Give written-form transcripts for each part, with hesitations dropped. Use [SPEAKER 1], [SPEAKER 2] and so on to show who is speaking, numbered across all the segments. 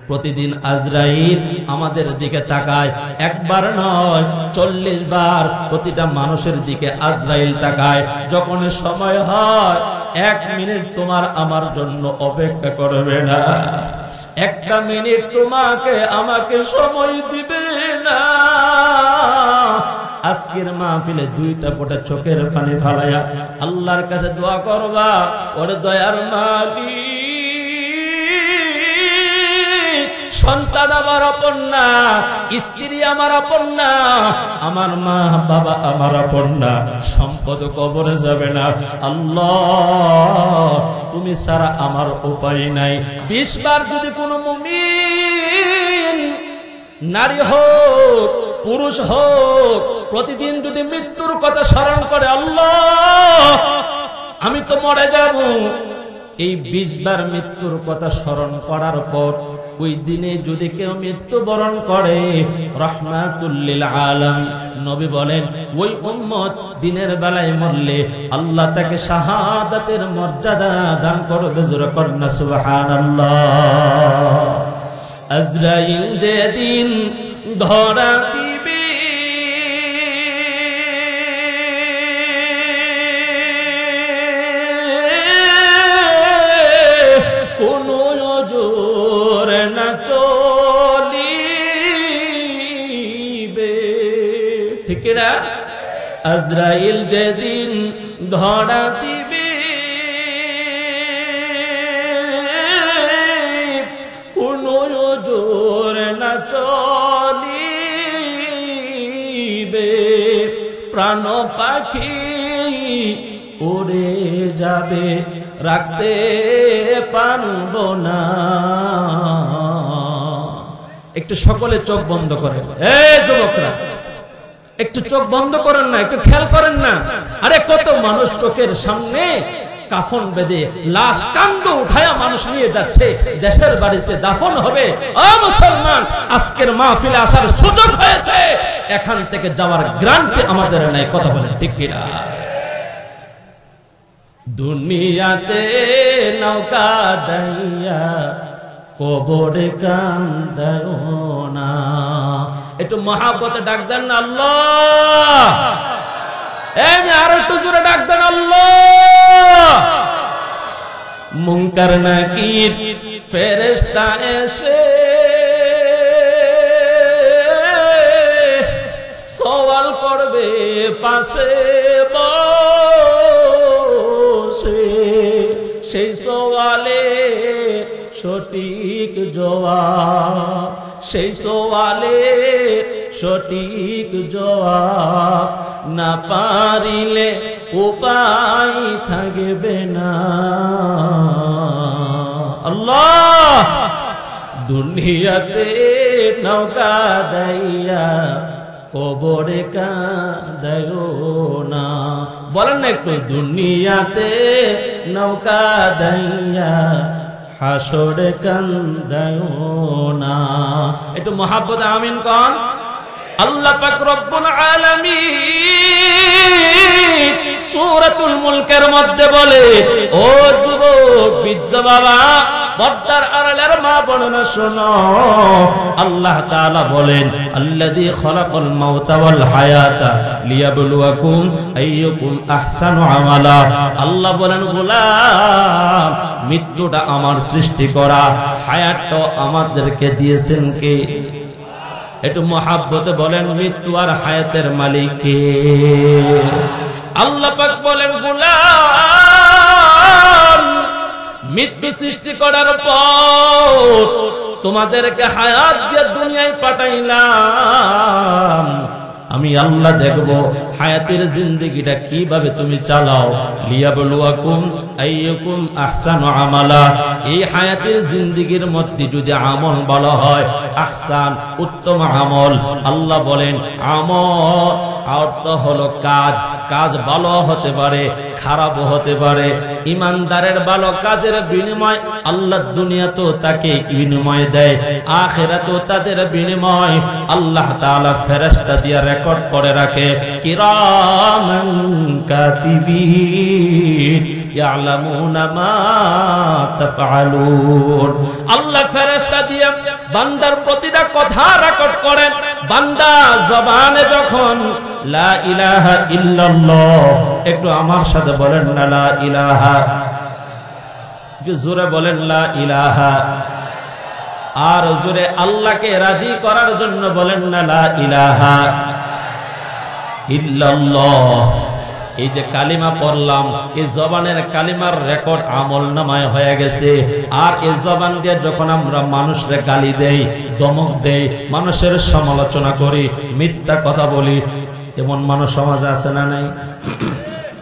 [SPEAKER 1] প্রতিদিন আজরাইল আমাদের দিকে তাকায়, একবার নয় 40 বার প্রতিটা মানুষের দিকে আজরাইল তাকায়। যখন সময় হয় 1 মিনিট তোমার আমার জন্য অপেক্ষা করবে না, 1টা মিনিট তোমাকে আমাকে সময় দিবে না। আজকের মাহফিলে 2টা ফোঁটা চোখের পানি ফালায়া আল্লাহর কাছে দোয়া করবা, ওরে দয়ার মালিক, সন্তান আমার আপন না, স্ত্রী আমার আপন না, আমার মা বাবা আমার আপন না, সম্পদ কবরে যাবে না। আল্লাহ তুমি ছাড়া আমার উপায় নাই। 20 বার যদি কোনো মুমিন, নারী হোক পুরুষ হোক, প্রতিদিন যদি মৃত্যুর কথা স্মরণ করে, আল্লাহ আমি তো মরে যাব, এই 20 বার মৃত্যুর কথা স্মরণ করার পর ওই দিনে যদি কেউ মৃত্যুবরণ করে, রাহমাতুল লিল আলামিন নবী বলেন ওই উম্মত দিনের বেলায় মরলে আল্লাহ তাকে শাহাদাতের মর্যাদা দান করবে। জোরে পড়ুন না সুবহানাল্লাহ। আজরাইল যেদিন ধরা দিবে, কোন জোর না চলিবে, ঠিক না? আজরাইল যেদিন ধরা দিবে, কোন জোর না চলিবে, প্রাণ পাখি উড়ে যাবে, রাখতে পারব না। একটু সকলে চোখ বন্ধ করেন, এই যুবকরা একটু চোখ বন্ধ করেন না, একটু খেয়াল করেন না। আরে কত মানুষ চোখের সামনে কাফন বেঁধে লাশ কান্দ উঠায়া মানুষ নিয়ে যাচ্ছে, দেশের বাড়িতে দাফন হবে। ও মুসলমান, আজকের মাহফিলে আসার সুযোগ হয়েছে, এখান থেকে যাওয়ার গ্রান্টি আমাদের নাই। কথা বলেন ঠিক কিনা? দুনিয়াতে নৌকা দাইয়া কবরে কান্দায় না। একটু মহাব্বতে ডাক দেন না আল্লাহ। এমনি আর একটু জোরে ডাক দেন আল্লাহ। মুনকার নাকির ফেরেশতা এসে সওয়াল করবে পাশে বসে, সেই সওয়ালে সঠিক জবাব, সেই সওয়ালে সঠিক জবাব না পারিলে উপায় থাকবে না। আল্লাহ দুনিয়াতে নৌকা দাইয়া কবরে কাঁদায় না। বলেন না একটু, দুনিয়াতে নৌকা দাইয়া হাসরে কান্দায় না। একটু মহাব্বত আমিন কন। আল্লাহ পাক রব্বুল আলামিন সূরাতুল মুলকের মধ্যে বলে, ও যুবক বৃদ্ধ বাবা, পর্দার আড়ালের মা বোনেরা শোনো, আল্লাহ তাআলা বলেন আল্লাযী খালাকাল মাউতা ওয়াল হায়াতা লিয়াবলুয়াকুম আইয়ুকুম আহসানু আমালা। আল্লাহ বলেন, গোলাম মৃত্যুটা আমার সৃষ্টি করা, হায়াতটা আমাদেরকে দিয়েছেন কে? একটু মহাব্বতে বলেন, মৃত্যু আর হায়াতের মালিক কে? আল্লাহ পাক বলেন, গোলাম মৃত্যু সৃষ্টি করার পর তোমাদেরকে হায়াত দিয়ে দুনিয়ায় পাঠাইলাম, আমি আল্লাহ দেখব হায়াতের জিন্দেগিটা কিভাবে তুমি চালাও। লিয়াবলুয়াকুম আইয়ুকুম আহসানু আমালা। এই হায়াতের জিন্দেগির মধ্যে যদি আমল ভালো হয়, আহসান উত্তম আমল। আল্লাহ বলেন আমল অর্থ হলো কাজ, কাজ ভালো হতে পারে খারাপও হতে পারে। ইমানদারের ভালো কাজের বিনিময় আল্লাহ দুনিয়াতেও তাকে বিনিময় দেয়, আখিরাতেও তাদের বিনিময় আল্লাহ তাআলা ফেরেশতা দিয়ে রেকর্ড করে রাখে। কিরামান কাতিবিন ইয়ালামুনা মা তাফআলুন। আল্লাহ ফেরেশতা দিয়ে বান্দার প্রতিটা কথা রেকর্ড করেন। বান্দা জবানে যখন লা ইলাহা ইল্লাল্লাহ, একটু আমার সাথে বলেন না লা ইলাহা, একটু জোরে বলেন লা ইলাহা, আর জোরে আল্লাহকে রাজি করার জন্য বলেন না লা ইলাহা ইল্লাল্লাহ। এই যে কালিমা পড়লাম, এই জবানের কালিমার রেকর্ড আমল নামায় হয়ে গেছে। আর এই জবান দিয়ে যখন আমরা মানুষের গালি দেই, ধমক দেই, মানুষের সমালোচনা করি, মিথ্যা কথা বলি, এমন মানুষ সমাজে আছে না নাই?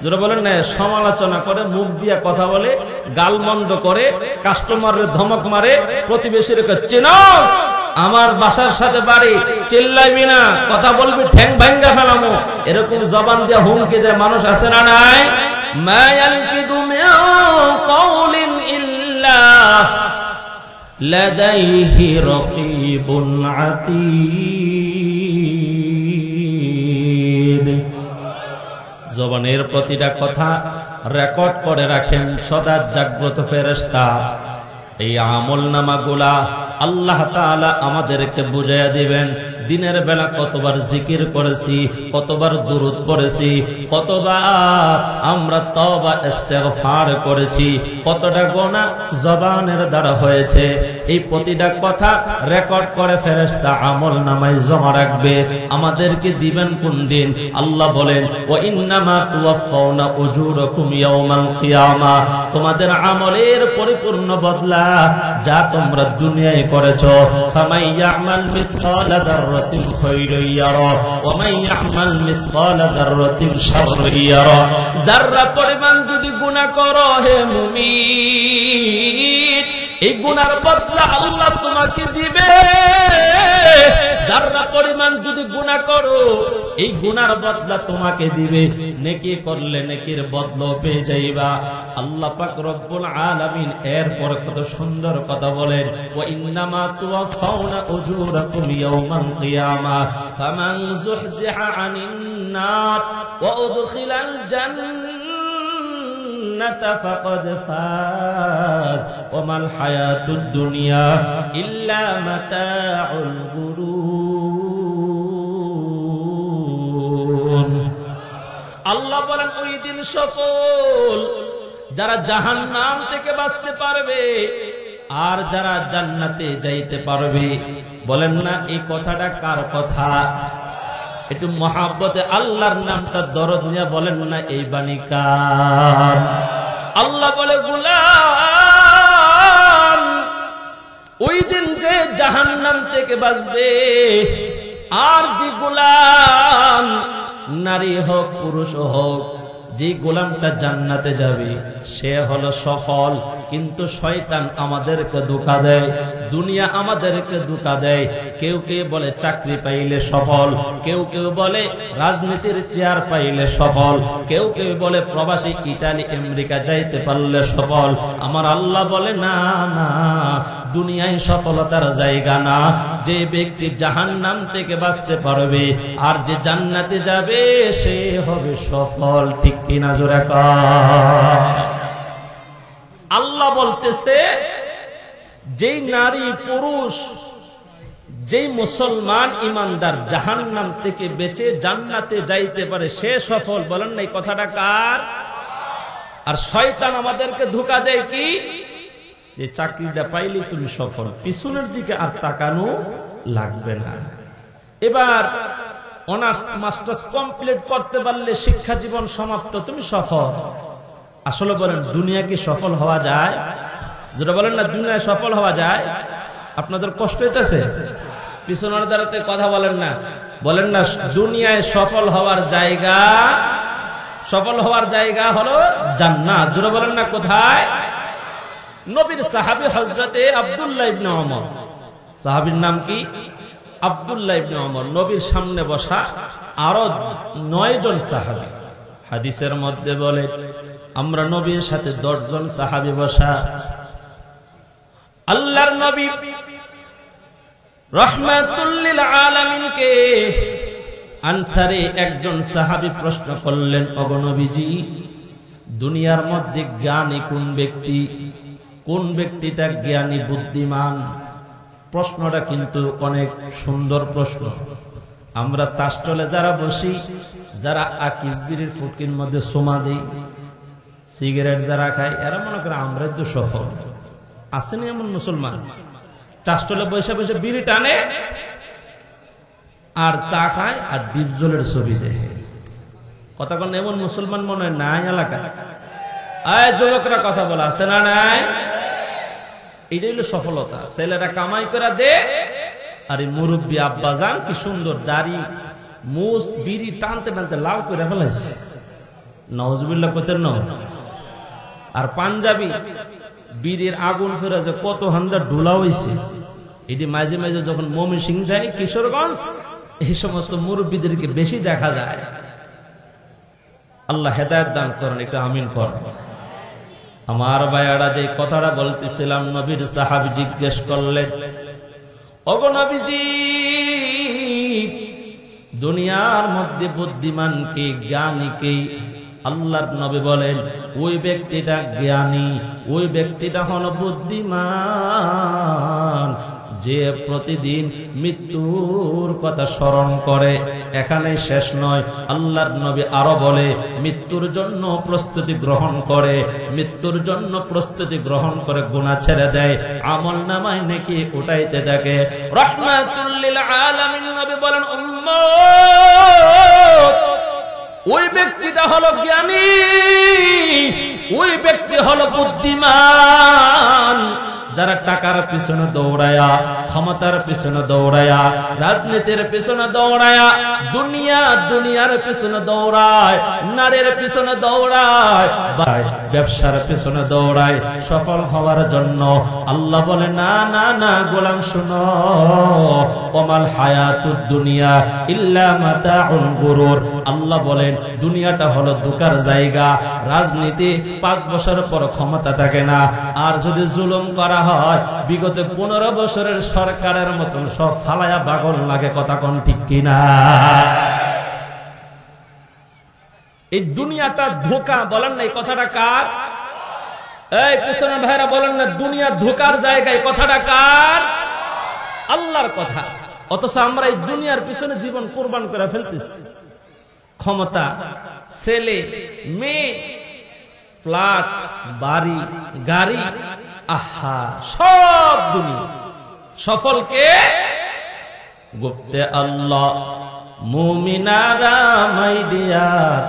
[SPEAKER 1] যেটা বলেন না, সমালোচনা করে, মুখ দিয়ে কথা বলে, গালমন্দ করে, কাস্টমারের ধমক মারে, প্রতিবেশীর চিনস আমার বাসার সাথে বাড়ি, চিল্লাইবি না, কথা বলবি ঠ্যাং ভাঙ্গা ফেলামো, এরকম জবান দিয়ে হুমকি দেয় মানুষ আছে না নাই? মা ইয়ালফিযু মিন কাওলিন ইল্লা লাদাইহি রাকীবুন আতীদ। জবানের প্রতিটা কথা রেকর্ড করে রাখেন সদা জাগ্রত ফেরেশতা। এই আমলনামাগুলা আল্লাহ তাআলা আমাদেরকে বুঝাইয়া দিবেন। দিনের বেলা কতবার জিকির করেছি, কতবার দুরূদ পড়েছি, কতবার আমরা তওবা ইস্তেগফার করেছি, কতটা গুনাহ জবানের দ্বারা হয়েছে, এই প্রতিটা কথা রেকর্ড করে ফেরেশতা আমলনামায় জমা রাখবে। আমাদেরকে দিবেন কোন দিন? আল্লাহ বলেন, ওয়া ইন্নামা তুওয়াফাউনা উজুরাকুম ইয়াওমাল কিয়ামা, তোমাদের আমলের পরিপূর্ণ বদলা যা তোমরা দুনিয়ায় করেছো। ফামাই ইয়ামাল মিসকালা যাররাতিন খায়রান ইয়ারা ওয়া মান ইয়ামাল মিসকালা যাররাতিন শাররান ইয়ারা। যাররা পরিমাণ যদি গুনাহ করো হে মুমিন, এই গুনার বদলা আল্লাহ তোমাকে দিবে। যারা পরিমাণ যদি গুনাহ করো, এই গুনার বদলা তোমাকে দিবে। নেকি করলে নেকির বদলা পেয়ে যাইবা। আল্লাহ পাক রব্বুল আলামিন এরপর কত সুন্দর কথা বলেন, ওয়া ইন্নামা তুওয়াফাউনা উজুরাকুম ইয়াওমাল কিয়ামা ফামান যুহজিহা আনিন নার ওয়া উদখিলাল জান্নাতা ফাকাদ ফাজ ওয়া মাল হায়াতুদ দুনিয়া ইল্লা মাতাউল গুরুর। আল্লাহ বলেন, ওই দিন সকল যারা জাহান্নাম থেকে বাঁচতে পারবে আর যারা জান্নাতে যাইতে পারবে। বলেন না, এই কথাটা কার কথা? একটু মহাব্বতে আল্লাহর নামটা দরদ নিয়ে বলেন না, এই বাণী কার? আল্লাহ বলে, গোলাম, ওই দিন যে জাহান্নাম থেকে বাঁচবে আর যে গোলাম, নারী হোক পুরুষ হোক, যে গোলামটা জান্নাতে যাবে সে হলো সফল। কিন্তু শয়তান আমাদেরকে ধোঁকা দেয়, দুনিয়া আমাদেরকে ধোঁকা দেয়। কেউ কেউ বলে চাকরি পাইলে সফল, কেউ কেউ বলে রাজনীতির চেয়ার পাইলে সফল, কেউ কেউ বলে প্রবাসী ইটালি আমেরিকা যাইতে পারলে সফল। আমার আল্লাহ বলে, না না, দুনিয়ায় সফলতার জায়গা না। যে ব্যক্তি জাহান্নাম থেকে বাঁচতে পারবে আর যে জান্নাতে যাবে সে হবে সফল। ঠিক কিনা জোরে কর। আল্লাহ বলতেছে, যেই নারী পুরুষ, যেই মুসলমান ইমানদার জাহান্নাম থেকে বেঁচে জান্নাতে যাইতে পারে সে সফল। বলেন না, এই কথাটা কার? আর শয়তান আমাদেরকে ধোঁকা দেয় কি? যে চাকরিটা পাইলে তুমি সফল, পিছনের দিকে আর তাকানো লাগবে না। এবার অনার্স মাস্টার্স কমপ্লিট করতে পারলে শিক্ষা জীবন সমাপ্ত, তুমি সফল। আসলে বলেন, দুনিয়া কি সফল হওয়া যায়? যেটা বলেন না, দুনিয়ায় সফল হওয়া যায়। আপনাদের কষ্ট হইতেছে? পিছনের দ্বারাতে কথা বলেন না, বলেন না, দুনিয়ায় সফল হওয়ার জায়গা, সফল হওয়ার জায়গা হলো জান্নাত। যেটা বলেন না, কোথায়? নবীর সাহাবী হযরতে আব্দুল্লাহ ইবনে ওমর, সাহাবীর নাম কি? আব্দুল্লাহ ইবনে ওমর। নবীর সামনে বসা আরো 9 জন সাহাবী। হাদিসের মধ্যে বলে, আমরা নবীর সাথে 10 জন সাহাবী বসা। আল্লাহর নবী রাহমাতুল লিল আলামিনকে আনসারী একজন সাহাবী প্রশ্ন করলেন, ওগো নবীজি, দুনিয়ার মধ্যে জ্ঞানী কোন ব্যক্তি? কোন ব্যক্তিটা জ্ঞানী বুদ্ধিমান? প্রশ্নটা কিন্তু অনেক সুন্দর প্রশ্ন। আমরা চাষটলে যারা বসি, যারা আকিস বিড়ির ফুটকির মধ্যে সোমা দিই, সিগারেট যারা খাই, এরা মনে করে আমরাই তো সফল। আসেনি এমন মুসলমান চাষটলে বসে বসে বিড়ি টানে আর চা খায় আর ডিপ জলের ছবি দেখে। কথা কোন এমন মুসলমান মনে হয় নাই এলাকায়? আয় যুবকরা কথা বলা আছে না নাই? এটাই হলো সফলতা। ছেলেরা কামাই করে দে, আর এই মুরব্বী আব্বা যান কি সুন্দর দাড়ি মুছ বিড়ি টানতে টানতে লাল করে ফেলাইছে, নাউজুবিল্লাহ করতেন না। আর পাঞ্জাবি বিড়ির আগুন ফেরা যে কত হান্দা ডোলা হয়েছে, এটি মাঝে মাঝে যখন ময়মনসিংহ যায়, কিশোরগঞ্জ, এই সমস্ত মুরব্বীদেরকে বেশি দেখা যায়। আল্লাহ হেদায়েত দান করেন, একটু আমিন করেন। আমার ভাইয়ারা যে কথাটা বলতেছিলাম, নবীর সাহাবী জিজ্ঞেস করলেন, ওগো নবীজি, দুনিয়ার মধ্যে বুদ্ধিমান কে, জ্ঞানী কে? আল্লাহর নবী বলেন, ওই ব্যক্তিটা জ্ঞানী, ওই ব্যক্তিটা হলো বুদ্ধিমান, যে প্রতিদিন মৃত্যুর কথা স্মরণ করে। এখানে শেষ নয়, আল্লাহর নবী আরো বলে, মৃত্যুর জন্য প্রস্তুতি গ্রহণ করে, মৃত্যুর জন্য প্রস্তুতি গ্রহণ করে গুনাহ ছেড়ে দেয়, আমল নামায় নেকি উঠাইতে থাকে। রাহমাতুল লিল আলামিন নবী বলেন, উম্মত, ওই ব্যক্তিটা হলো জ্ঞানী, ওই ব্যক্তি হলো বুদ্ধিমান, যারা টাকার পিছনে দৌড়ায়া, ক্ষমতার পিছনে দৌড়ায়া, রাজনীতির পিছনে দৌড়ায়া, দুনিয়ার পিছনে দৌড়ায়, নারীর পিছনে দৌড়ায়, ব্যবসার পিছনে দৌড়ায় সফল হওয়ার জন্য। আল্লাহ বলে, না না না গোলাম, শুনো, ওমাল হায়াতুদ দুনিয়া ইল্লা মাতাউল গুরুর। আল্লাহ বলেন, দুনিয়াটা হলো ধোঁকার জায়গা। রাজনীতি 5 বছর পর ক্ষমতা থাকে না, আর যদি জুলুম করা হয়, বিগত 15 বছরের সরকারের মতন সব ফালায়া বাগল লাগে। কথা কোন ঠিক কিনা? এই দুনিয়াটা ধোঁকা, বলেন না এই কথাটা কার? এই পিছনের ভাইরা বলেন না, দুনিয়া ধোঁকার জায়গায়, কথাটা কার? আল্লাহর কথা। অথচ আমরা এই দুনিয়ার পিছনে জীবন কোরবান করে ফেলতেছি। ক্ষমতা, ছেলে, মেয়ে, ফ্ল্যাট, বাড়ি, গাড়ি, আহা, সব দুনিয়া। সফলকে গুপ্তে আল্লাহ, মুমিনারা মাই ডিয়ার,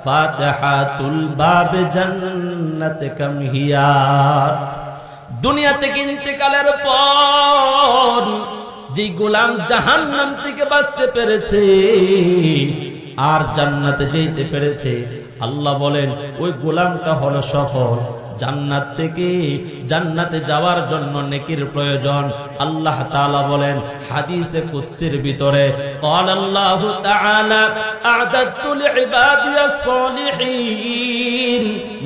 [SPEAKER 1] ফাতিহাতুল বাব জান্নাত কাম হিয়ার। দুনিয়া থেকে ইন্তেকালের পর যে গোলাম জাহান্নাম থেকে বাঁচতে পেরেছে আর জান্নাতে যেতে পেরেছে, আল্লাহ বলেন ওই গোলামটা হলো সফল। জান্নাত থেকে জান্নাতে যাওয়ার জন্য নেকির প্রয়োজন। আল্লাহ তাআলা বলেন হাদিসে কুদসির ভিতরে, قال الله تعالى أعددت لعبادي الصالحين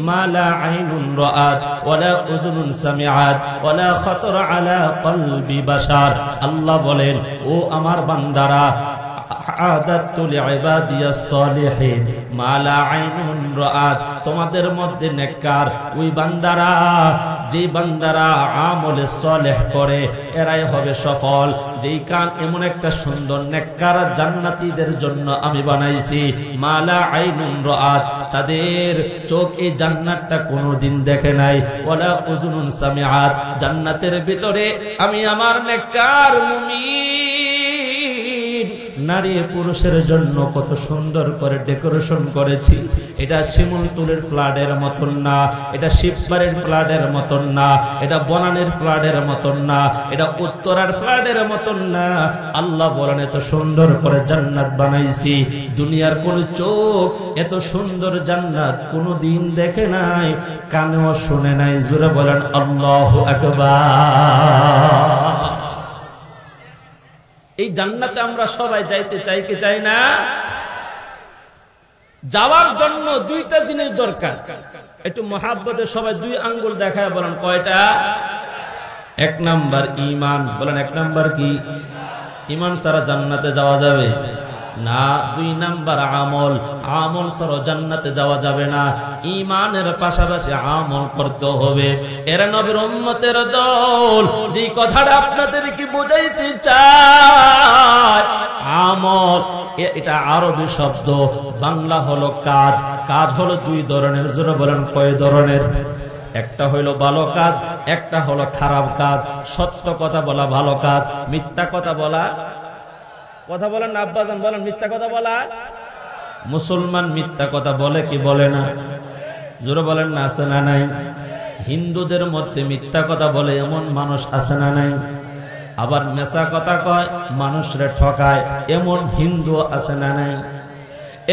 [SPEAKER 1] ما لا عين رأت ولا أذن سمعت ولا خطر على قلب بشر। আল্লাহ বলেন, ও আমার বান্দারা, তোমাদের মধ্যে নেককার ওই বান্দারা, যে বান্দারা আমলে সালেহ করে, এরাই হবে সফল। যেই কান এমন একটা সুন্দর নেককার জান্নাতীদের জন্য আমি বানাইছি, মালা আইনুন রাআত, তাদের চোখ এই জান্নাতটা কোনোদিন দেখে নাই, ওয়ালা উযুনুন সামিআত, জান্নাতের ভিতরে আমি আমার নেককার মুমিন নারী পুরুষের জন্য কত সুন্দর করে ডেকোরেশন করেছি। এটা শিমুলতুলের ফ্ল্যাটের মতন না, এটা শিববাড়ির ফ্ল্যাটের মতন না, এটা বনানীর ফ্ল্যাটের মতন না, এটা উত্তরার ফ্ল্যাটের মতন না। আল্লাহ বলেন এত সুন্দর করে জান্নাত বানাইছি, দুনিয়ার কোন চোখ এত সুন্দর জান্নাত কোনদিন দেখে নাই, কানেও শুনে নাই। জোরে বলেন আল্লাহু আকবার। এই জান্নাতে আমরা সবাই যাইতে চাই কি চাই না? যাওয়ার জন্য দুইটা জিনিস দরকার। একটু মহাব্বতে সবাই 2 আঙ্গুল দেখায় বলেন কয়টা? 1 নাম্বার ঈমান। বলেন 1 নাম্বার কি? ঈমান ছাড়া জান্নাতে যাওয়া যাবে না, 2 নাম্বার আমল। আমল ছাড়া জান্নাতে যাওয়া যাবে না, ঈমানের পাশাপাশি আমল করতে হবে। এরা নবীর উম্মতের দল, যে কথাটা আপনাদেরকে বোঝাইতে চায়, আমল এটা আরবি শব্দ, বাংলা হলো কাজ। কাজ হলো 2 ধরনের। জোরে বলেন কয় ধরনের? একটা হইল ভালো কাজ, একটা হলো খারাপ কাজ। সত্য কথা বলা ভালো কাজ, মিথ্যা কথা বলা, কথা বলেন না আব্বাজান, বলেন মিথ্যা কথা বলা। মুসলমান মিথ্যা কথা বলে কি বলে না? জোরে বলেন না, আছে না নাই? হিন্দুদের মধ্যে মিথ্যা কথা বলে এমন মানুষ আছে না নাই? আবার মেশা কথা কয়, মানুষরে ঠকায়, এমন হিন্দু আছে না নাই?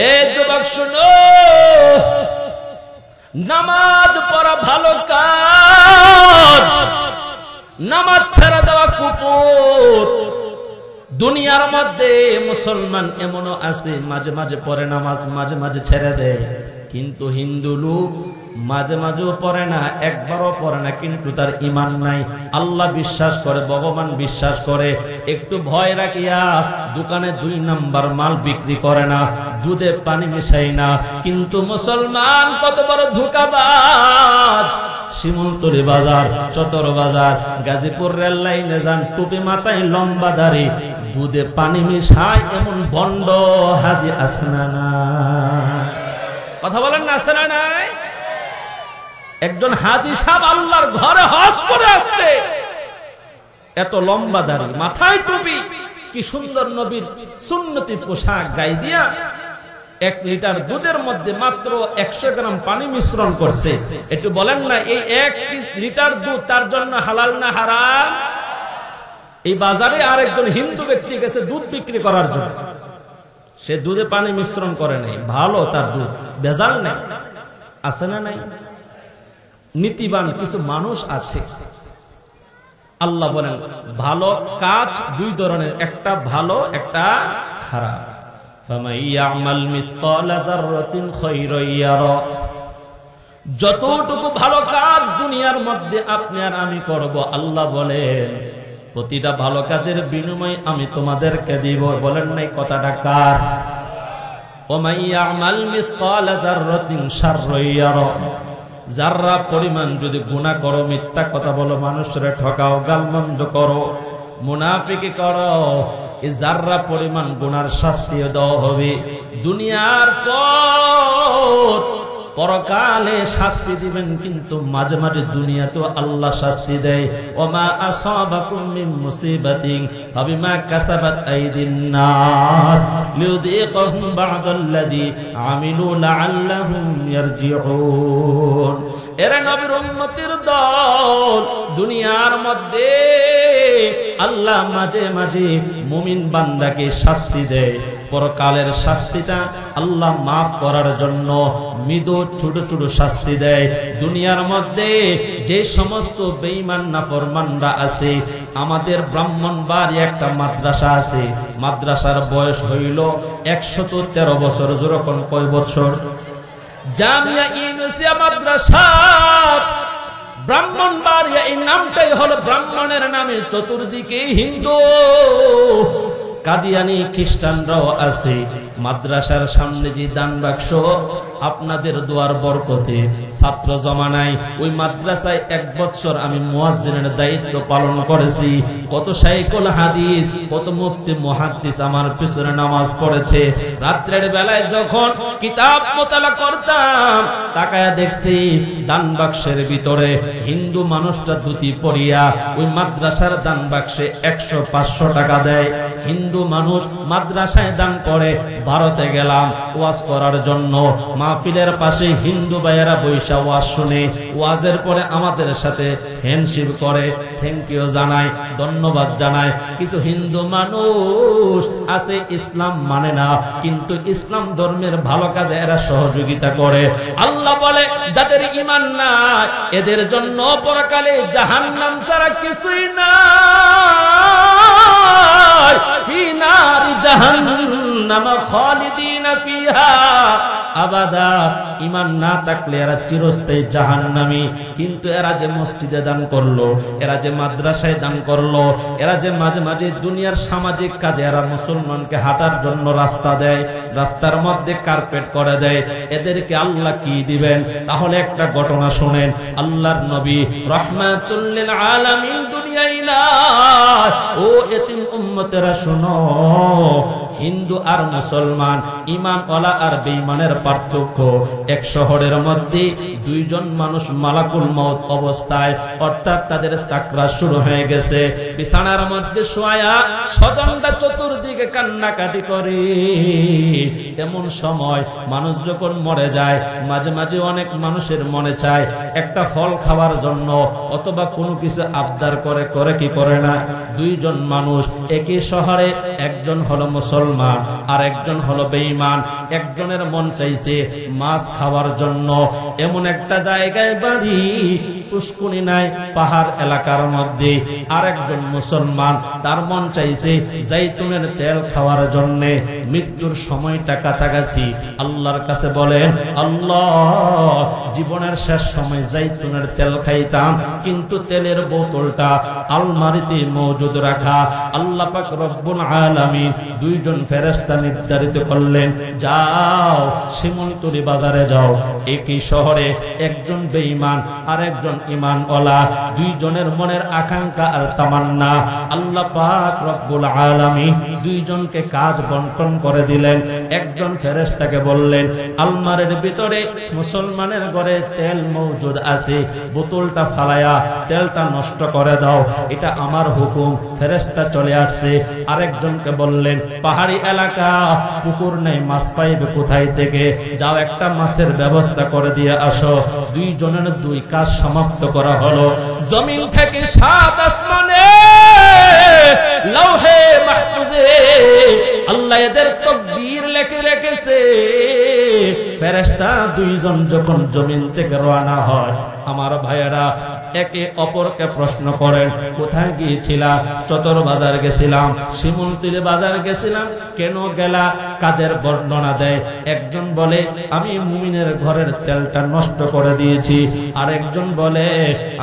[SPEAKER 1] এই যুবক শুনো, নামাজ পড়া ভালো কাজ, নামাজ ছেড়ে দেওয়া কুফর। দুনিয়ার মধ্যে মুসলমান এমনও আছে মাঝে মাঝে পড়ে নামাজ, মাঝে মাঝে ছেড়ে দেয়। কিন্তু হিন্দু লোক মাঝে মাঝেও পড়ে না, একবারও পড়ে না, কিন্তু তার ঈমান নাই। আল্লাহ বিশ্বাস করে, ভগবান বিশ্বাস করে, একটু ভয় রাখিয়া দোকানে 2 নাম্বার মাল বিক্রি করে না, দুধে পানি মিশাই না। কিন্তু মুসলমান কত বড় ধোঁকাবাজ! শিমুলতলি বাজার, চতর বাজার, গাজীপুর রেল লাইনে যান, টুপি মাথায়, লম্বা দাড়ি, দুধে পানি মিশায় এমন ভণ্ড হাজি আছে না নাই? কথা বলেন না, আছে না নাই? একজন হাজি সাহেব আল্লাহর ঘরে হজ করে আসছে, এত লম্বা দাড়ি, মাথায় টুপি, কি সুন্দর নবীর সুন্নতি পোশাক গায়ে দিয়া 1 লিটার দুধের মধ্যে মাত্র 100 গ্রাম পানি মিশ্রণ করছে। একটু বলেন না, এই 1 লিটার দুধ তার জন্য হালাল না হারাম? এই বাজারে আরেকজন হিন্দু ব্যক্তি গেছে দুধ বিক্রি করার জন্য, সে দুধে পানি মিশ্রণ করে নাই, ভালো তার দুধ, ভেজাল নেই, আছে না নাই? নীতিবান কিছু মানুষ আছে। আল্লাহ বলেন ভালো কাজ 2 ধরনের, একটা ভালো, একটা খারাপ। যতটুকু ভালো কাজ দুনিয়ার মধ্যে আপনি আর আমি করব, আল্লাহ বলেন প্রতিটা ভালো কাজের বিনিময় আমি তোমাদেরকে দিব। বলেন নাই কথাটা কার? যাররা পরিমাণ যদি গুনাহ করো, মিথ্যা কথা বলো, মানুষরে ঠকাও, গালমন্দ করো, মুনাফিকি করো, এই যাররা পরিমাণ গুনার শাস্তি দেওয়া হবে। দুনিয়ার পর পরকালে শাস্তি দিবেন, কিন্তু মাঝে মাঝে দুনিয়াতেও আল্লাহ শাস্তি দেয়। ওমা আসাবাকুম মিন মুসিবাতিন ফাবিমা কাসাবাত আইদিন নাস লিউযীকাহুম বা'দাল্লাযী আমিলু লাআল্লাহুম ইয়ারজিউন। এরা নবীর উম্মতের দল, দুনিয়ার মধ্যে আল্লাহ মাঝে মাঝে মুমিন বান্দাকে শাস্তি দেয়। পরকালের শাস্তিটা আল্লাহ মাফ করার জন্য মৃদু ছোট ছোট শাস্তি দেয়। দুনিয়ার মধ্যে যে সমস্ত বেঈমান নাফরমানরা আছে, আমাদের ব্রাহ্মণবাড়িয়া একটা মাদ্রাসা আছে, মাদ্রাসার বয়স হইল 113 বছর। যেরকম কয় বছর? জামিয়া ইউনুসিয়া মাদ্রাসা ব্রাহ্মণবাড়িয়া, এই নামটাই হলো ব্রাহ্মণের নামে। চতুর্দিকে হিন্দু, কাদিয়ানি, খ্রিস্টানরাও আছে। মাদ্রাসার সামনে যে দান বাক্স, আপনাদের দোয়ার বরকতে ছাত্র জমানায় ওই মাদ্রাসায় 1 বছর আমি মুয়াজ্জিনের দায়িত্ব পালন করেছি। কত শাইখুল হাদিস, কত মুফতি মুহাদ্দিস আমার পিছনে নামাজ পড়েছে। রাত্রের বেলায় যখন কিতাব মোতালা করতাম, তাকায়া দেখছি দান বাক্সের ভিতরে হিন্দু মানুষটা ধুতি পরিয়া ওই মাদ্রাসার দান বাক্সে 100-500 টাকা দেয়। হিন্দু মানুষ মাদ্রাসায় দান করে। ভারতে গেলাম ওয়াজ করার জন্য, মাহফিলের পাশে হিন্দু ভাইয়েরা বৈশা ওয়াজ শুনে, ওয়াজের পরে আমাদের সাথে হ্যান্ডশেক করে, থ্যাংক ইউ জানায়, ধন্যবাদ জানায়। কিছু হিন্দু মানুষ আছে ইসলাম মানে না, কিন্তু ইসলাম ধর্মের ভালো কাজে এরা সহযোগিতা করে। আল্লাহ বলে যাদের ঈমান নাই এদের জন্য পরকালে জাহান্নাম ছাড়া কিছুই নাই। ফি নারি জাহান্নাম খালিদিনা ফিহা আবাদা, ঈমান না থাকলে এরা চিরস্থায়ী জাহান্নামী। কিন্তু এরা যে মসজিদে দান করলো, এরা যে মাদ্রাসায় দান করলো, এরা যে মাঝে মাঝে দুনিয়ার সামাজিক কাজে এরা মুসলমানকে হাঁটার জন্য রাস্তা দেয়, রাস্তার মধ্যে কার্পেট করে দেয়, এদেরকে আল্লাহ কি দিবেন? তাহলে একটা ঘটনা শুনেন। আল্লাহর নবী রাহমাতুল লিল আলামিন দুনিয়ায় না, ও এতিম উম্মতেরা শুনো, হিন্দু আর মুসলমান, ঈমানওয়ালা আর বেঈমানের পার্থক্য। এক শহরের মধ্যে দুইজন মানুষ মালাকুল মউত অবস্থায়, অর্থাৎ তাদের চাকরা শুরু হয়ে গেছে, বিছানার মধ্যে শোয়া, স্বজনটা চতুর্দিকে কান্নাকাটি করে। এমন সময় মানুষ যখন মরে যায়, মাঝে মাঝে অনেক মানুষের মনে চায় একটা ফল খাওয়ার জন্য, অথবা কোনো কিছু আবদার করে, করে কি করে না? দুইজন মানুষ একই শহরে, একজন হলো মুসলমান আর একজন হলো বেঈমান। একজনের মন চাইছে মাছ খাওয়ার জন্য, এমন একটা জায়গায় বাড়ি, পুষ্কুনি নাই, পাহাড় এলাকার মধ্যে। আর একজন মুসলমান, তার মন চাইছে জাইতুনের তেল খাওয়ার জন্য। মৃত্যুর সময়টা কাছাকাছি। আল্লাহর কাছে বলেন, আল্লাহ, জীবনের শেষ সময় জাইতুনের তেল খাইতাম, কিন্তু তেলের বোতলটা আলমারিতে মজুদ রাখা। আল্লাহ পাক রব্বুল আলামিন দুইজন ফেরেশতা নির্ধারিত করলেন, যাও শিমুলতলি বাজারে যাও। একই শহরে একজন বেঈমান আর একজন ঈমানওয়ালা, দুইজনের মনের আকাঙ্ক্ষা আর তামান্না। আল্লাহ পাক রব্বুল আলামিন দুইজনকে কাজ বন্টন করে দিলেন। একজন ফেরেশতাকে বললেন, আলমারির ভিতরে মুসলমানের ঘরে তেল মজুদ আছে, বোতলটা ফালায়া তেলটা নষ্ট করে দাও, এটা আমার হুকুম। ফেরেশতা চলে আসছে। আরেকজনকে বললেন, পাহাড়ি এলাকা, পুকুর নেই, মাছ পাইবে কোথায় থেকে? যাও একটা মাছের ব্যবস্থা করে দিয়ে আসো। দুইজনের দুই কাজ সমাপ্ত করা হলো। জমিন থেকে 7 আসমানে, লৌহে মাহফুজে আল্লাহ এদের তাকদীর লিখে রেখেছে। ফেরেশতা দুইজন যখন জমিন থেকে রওনা হয়, আমার ভাইয়েরা একে অপরকে প্রশ্ন করেন, কোথায় গিয়েছিলা? চতর বাজার গেছিলাম, শিমুলতলি বাজার গেছিলাম। কেন গেলা? কাজের বর্ণনা দেয়। একজন বলে, আমি মুমিনের ঘরের তেলটা নষ্ট করে দিয়েছি। আরেকজন বলে,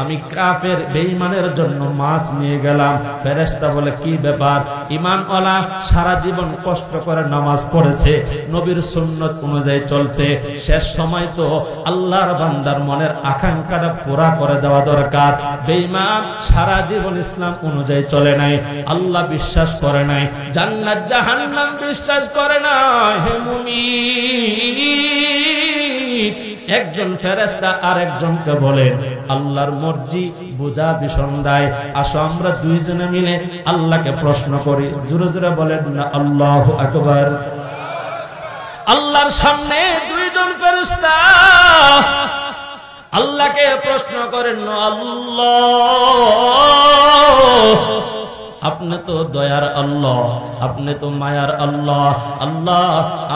[SPEAKER 1] আমি কাফের বেঈমানের জন্য মাছ নিয়ে গেলাম। ফেরেশতা বলে, কি ব্যাপার? ঈমানওয়ালা সারা জীবন কষ্ট করে নামাজ পড়েছে, নবীর সুন্নত অনুযায়ী চলছে, শেষ সময় তো আল্লাহর বান্দার মনের আকাঙ্ক্ষাটা পুরা করে দেওয়া দরকার। বেঈমান সারা জীবন ইসলাম অনুযায়ী চলে নাই, আল্লাহ বিশ্বাস করে নাই, জান্নাত জাহান্নাম বিশ্বাস করে নাই। হে মুমিন, একজন ফেরেশতা আরেকজনকে বলেন, আল্লাহর মর্জি বোঝা ভীষণ দায়, আসো আমরা দুইজনে মিলে আল্লাহকে প্রশ্ন করি। জোরে জোরে বলেন না আল্লাহু আকবার। আল্লাহর সামনে দুইজন ফেরেশতা আল্লাহকে প্রশ্ন করেন, আল্লাহ, আপনি তো দয়ার আল্লাহ, আপনি তো মায়ার আল্লাহ। আল্লাহ,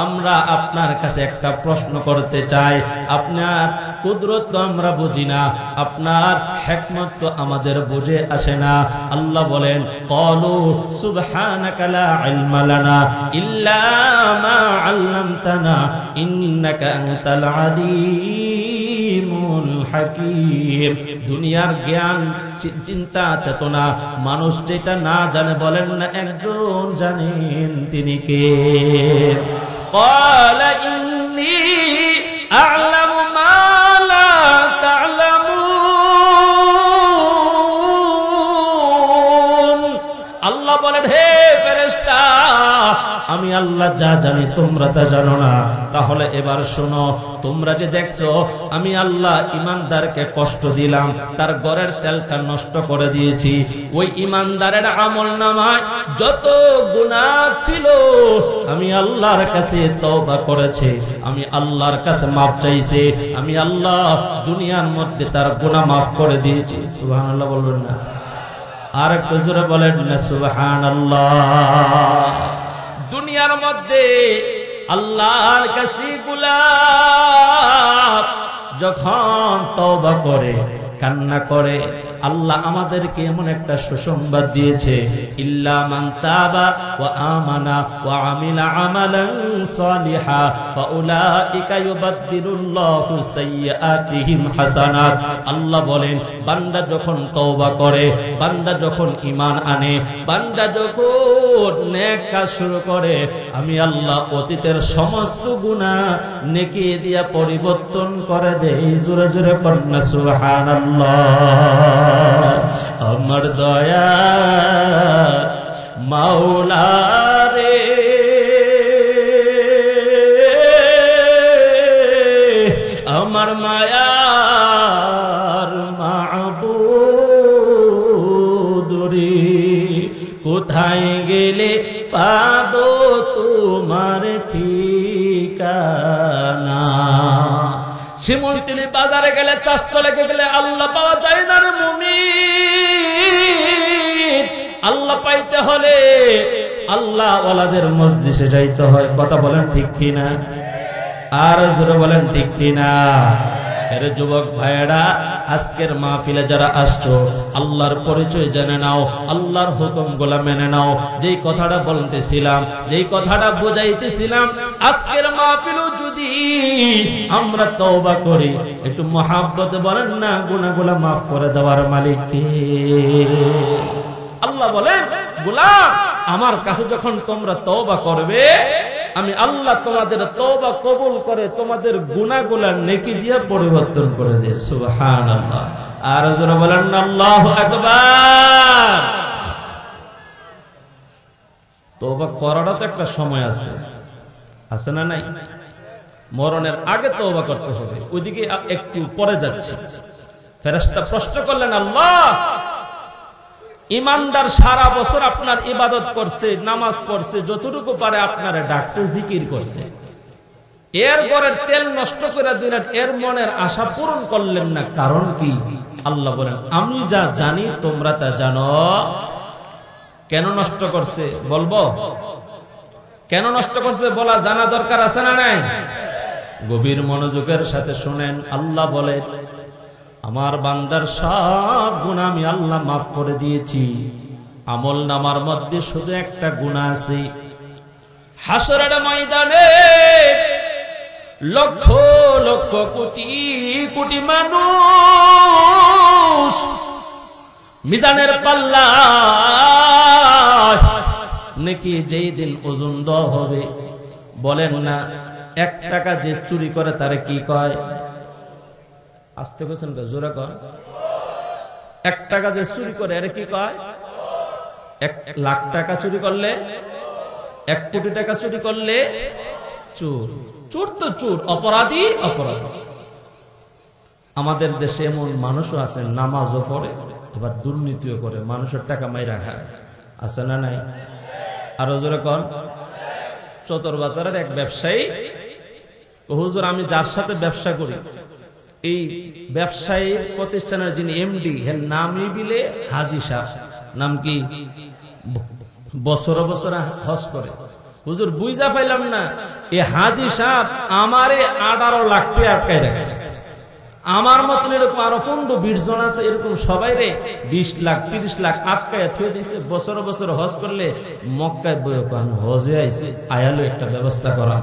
[SPEAKER 1] আমরা আপনার কাছে একটা প্রশ্ন করতে চাই। আপনার কুদরত তো আমরা বুঝি না, আপনার হিকমত তো আমাদের বুঝে আসে না। আল্লাহ বলেন, ক্বালু সুবহানাকা লা ইলমা লানা ইল্লা মা আল্লামতানা ইন্নাকা আনতাল আলিমুল হাকীম। দুনিয়ার জ্ঞান, চিন্তা, চেতনা মানুষ যেটা না জানে, বলেন না একজন জানেন, তিনি কে? ক্বালা ইন্নী আ'লামু মা লা তা'লামুন। আল্লাহ বলেন, হে ফেরেশতা, আমি আল্লাহ যা জানি তোমরা তা জানো না। তাহলে এবার শোনো, তোমরা যে দেখছো আমি আল্লাহ ইমানদারকে কষ্ট দিলাম, তার ঘরের তেলটা নষ্ট করে দিয়েছি, ওই ইমানদারের আমলনামায় যত গুনাহ ছিল আমি আল্লাহর কাছে তওবা করেছে, আমি আল্লাহর কাছে মাফ চাইছে, আমি আল্লাহ দুনিয়ার মধ্যে তার গুনাহ মাফ করে দিয়েছি। সুবহানাল্লাহ বলবেন না? আর একটু জোরে বলেন না সুবহানাল্লাহ। দুনিয়ার মধ্যে আল্লাহর কাছে গোলাপ যখন তওবা করে, কান্না করে, আল্লাহ আমাদেরকে এমন একটা সুসংবাদ দিয়েছে, ইল্লা মান তাবা ওয়া আমানা ওয়া আমিলা আমালান সালিহা ফাউলাইকা ইউবাদদিলুল্লাহু সাইয়্যাতিহিম হাসানাত। আল্লাহ বলেন, বান্দা যখন তওবা করে, বান্দা যখন ঈমান আনে, বান্দা যখন নেক কাজ শুরু করে, আমি আল্লাহ অতীতের সমস্ত গুনাহ নেকি দিয়া পরিবর্তন করে দেই। জোরে জোরে পড়ুন না সুবহানাল্লাহ। আমার দয়া মাওলা রে, আমার মায়ার মাবুদ রে, কোথায় গেলে পাবো তোমার ঠিকানা? শিমুলতলি বাজারে গেলে, চাষতলে গেলে আল্লাহ পাওয়া যায় না রে মুমিন। আল্লাহ পাইতে হলে আল্লাহ ওয়ালাদের মজলিসে যাইতে হয়। কথা বলেন ঠিক কিনা? আর জোরে বলেন ঠিক কিনা? এর যুবক ভাইয়েরা, আজকের মাহফিলে যারা আসছো, আল্লাহর পরিচয় জেনে নাও, আল্লাহর হুকুমগুলো মেনে নাও। যেই কথাটা বলতেছিলাম, যেই কথাটা বুঝাইতেছিলাম, আজকের মাহফিলও যদি আমরা তওবা করি, একটু মহাব্বতে বলেন না, গুনাহগুলো মাফ করে দেওয়ার মালিক কে? আল্লাহ বলেন, গোলাম আমার কাছে যখন তোমরা তওবা করবে, আমি আল্লাহ তোমাদের তওবা কবুল করে তোমাদের গুনাহগুলো নেকি দিয়ে পরিবর্তন করে দেয়। সুবহানাল্লাহ। আর জোরে বলেন না আল্লাহু আকবার। তওবা করারও তো একটা সময় আছে, আছে না নাই? মরণের আগে তওবা করতে হবে, ওইদিকে একটু পরে যাচ্ছে। ফেরেশতা প্রশ্ন করলেন, আল্লাহ ইমানদার সারা বছর আপনার ইবাদত করছে, নামাজ পড়ছে, যতটুকু পারে আপনারে ডাকছে, জিকির করছে, এরপরে তেল নষ্ট করে দিলেন, এর মনের আশা পূরণ করলেন না, কারণ কি? আল্লাহ বলেন, আমি যা জানি তোমরা তা জানো। কেন নষ্ট করছে বলবো? কেন নষ্ট করছে বলা জানা দরকার আছে না নাই? গভীর মনোযোগের সাথে শুনেন। আল্লাহ বলে, আমার বান্দার সব গুনাহ আমি আল্লাহ মাফ করে দিয়েছি, আমল নামার মধ্যে শুধু একটা গুনাহ আছে। হাসরের ময়দানে লক্ষ লক্ষ কোটি কোটি মানুষ মিজানের পাল্লা নাকি যেই দিন ওজন দেওয়া হবে, বলেন না 1 টাকা যে চুরি করে তারে কি কয়? আসতে বলছেন জোরে কয়। 1 টাকা যে চুরি করে এর কি কয়? 1 লাখ টাকা চুরি করলে, 1 কোটি টাকা চুরি করলে চোর। চোর তো চোর, অপরাধী অপরাধী। আমাদের দেশে এমন মানুষও আছে, নামাজও পড়ে আবার দুর্নীতিও করে, মানুষের টাকা মাইরা খায়, আছে না নাই? আরো জোরে কন। চতরবাজারের এক ব্যবসায়ী, হুজুর আমি যার সাথে ব্যবসা করি, এই ব্যবসায়ী প্রতিষ্ঠানের যিনি এমডি, এর নামই বিলে হাজি সাহেব। নাম কি? বছর বছর হজ করে। হুজুর বুঝা পাইলাম না, এই হাজি সাহেব আমারে 18 লাখ টাকা আটকায় রাখছে। আমার মতন এরকম আরো 15-20 জন আছে, এরকম সবাই রে 20 লাখ 30 লাখ আটকায় থুয়ে দিয়েছে। বছর বছর হজ করলে মক্কায় হজে আইছে, আয়ালো একটা ব্যবস্থা করা।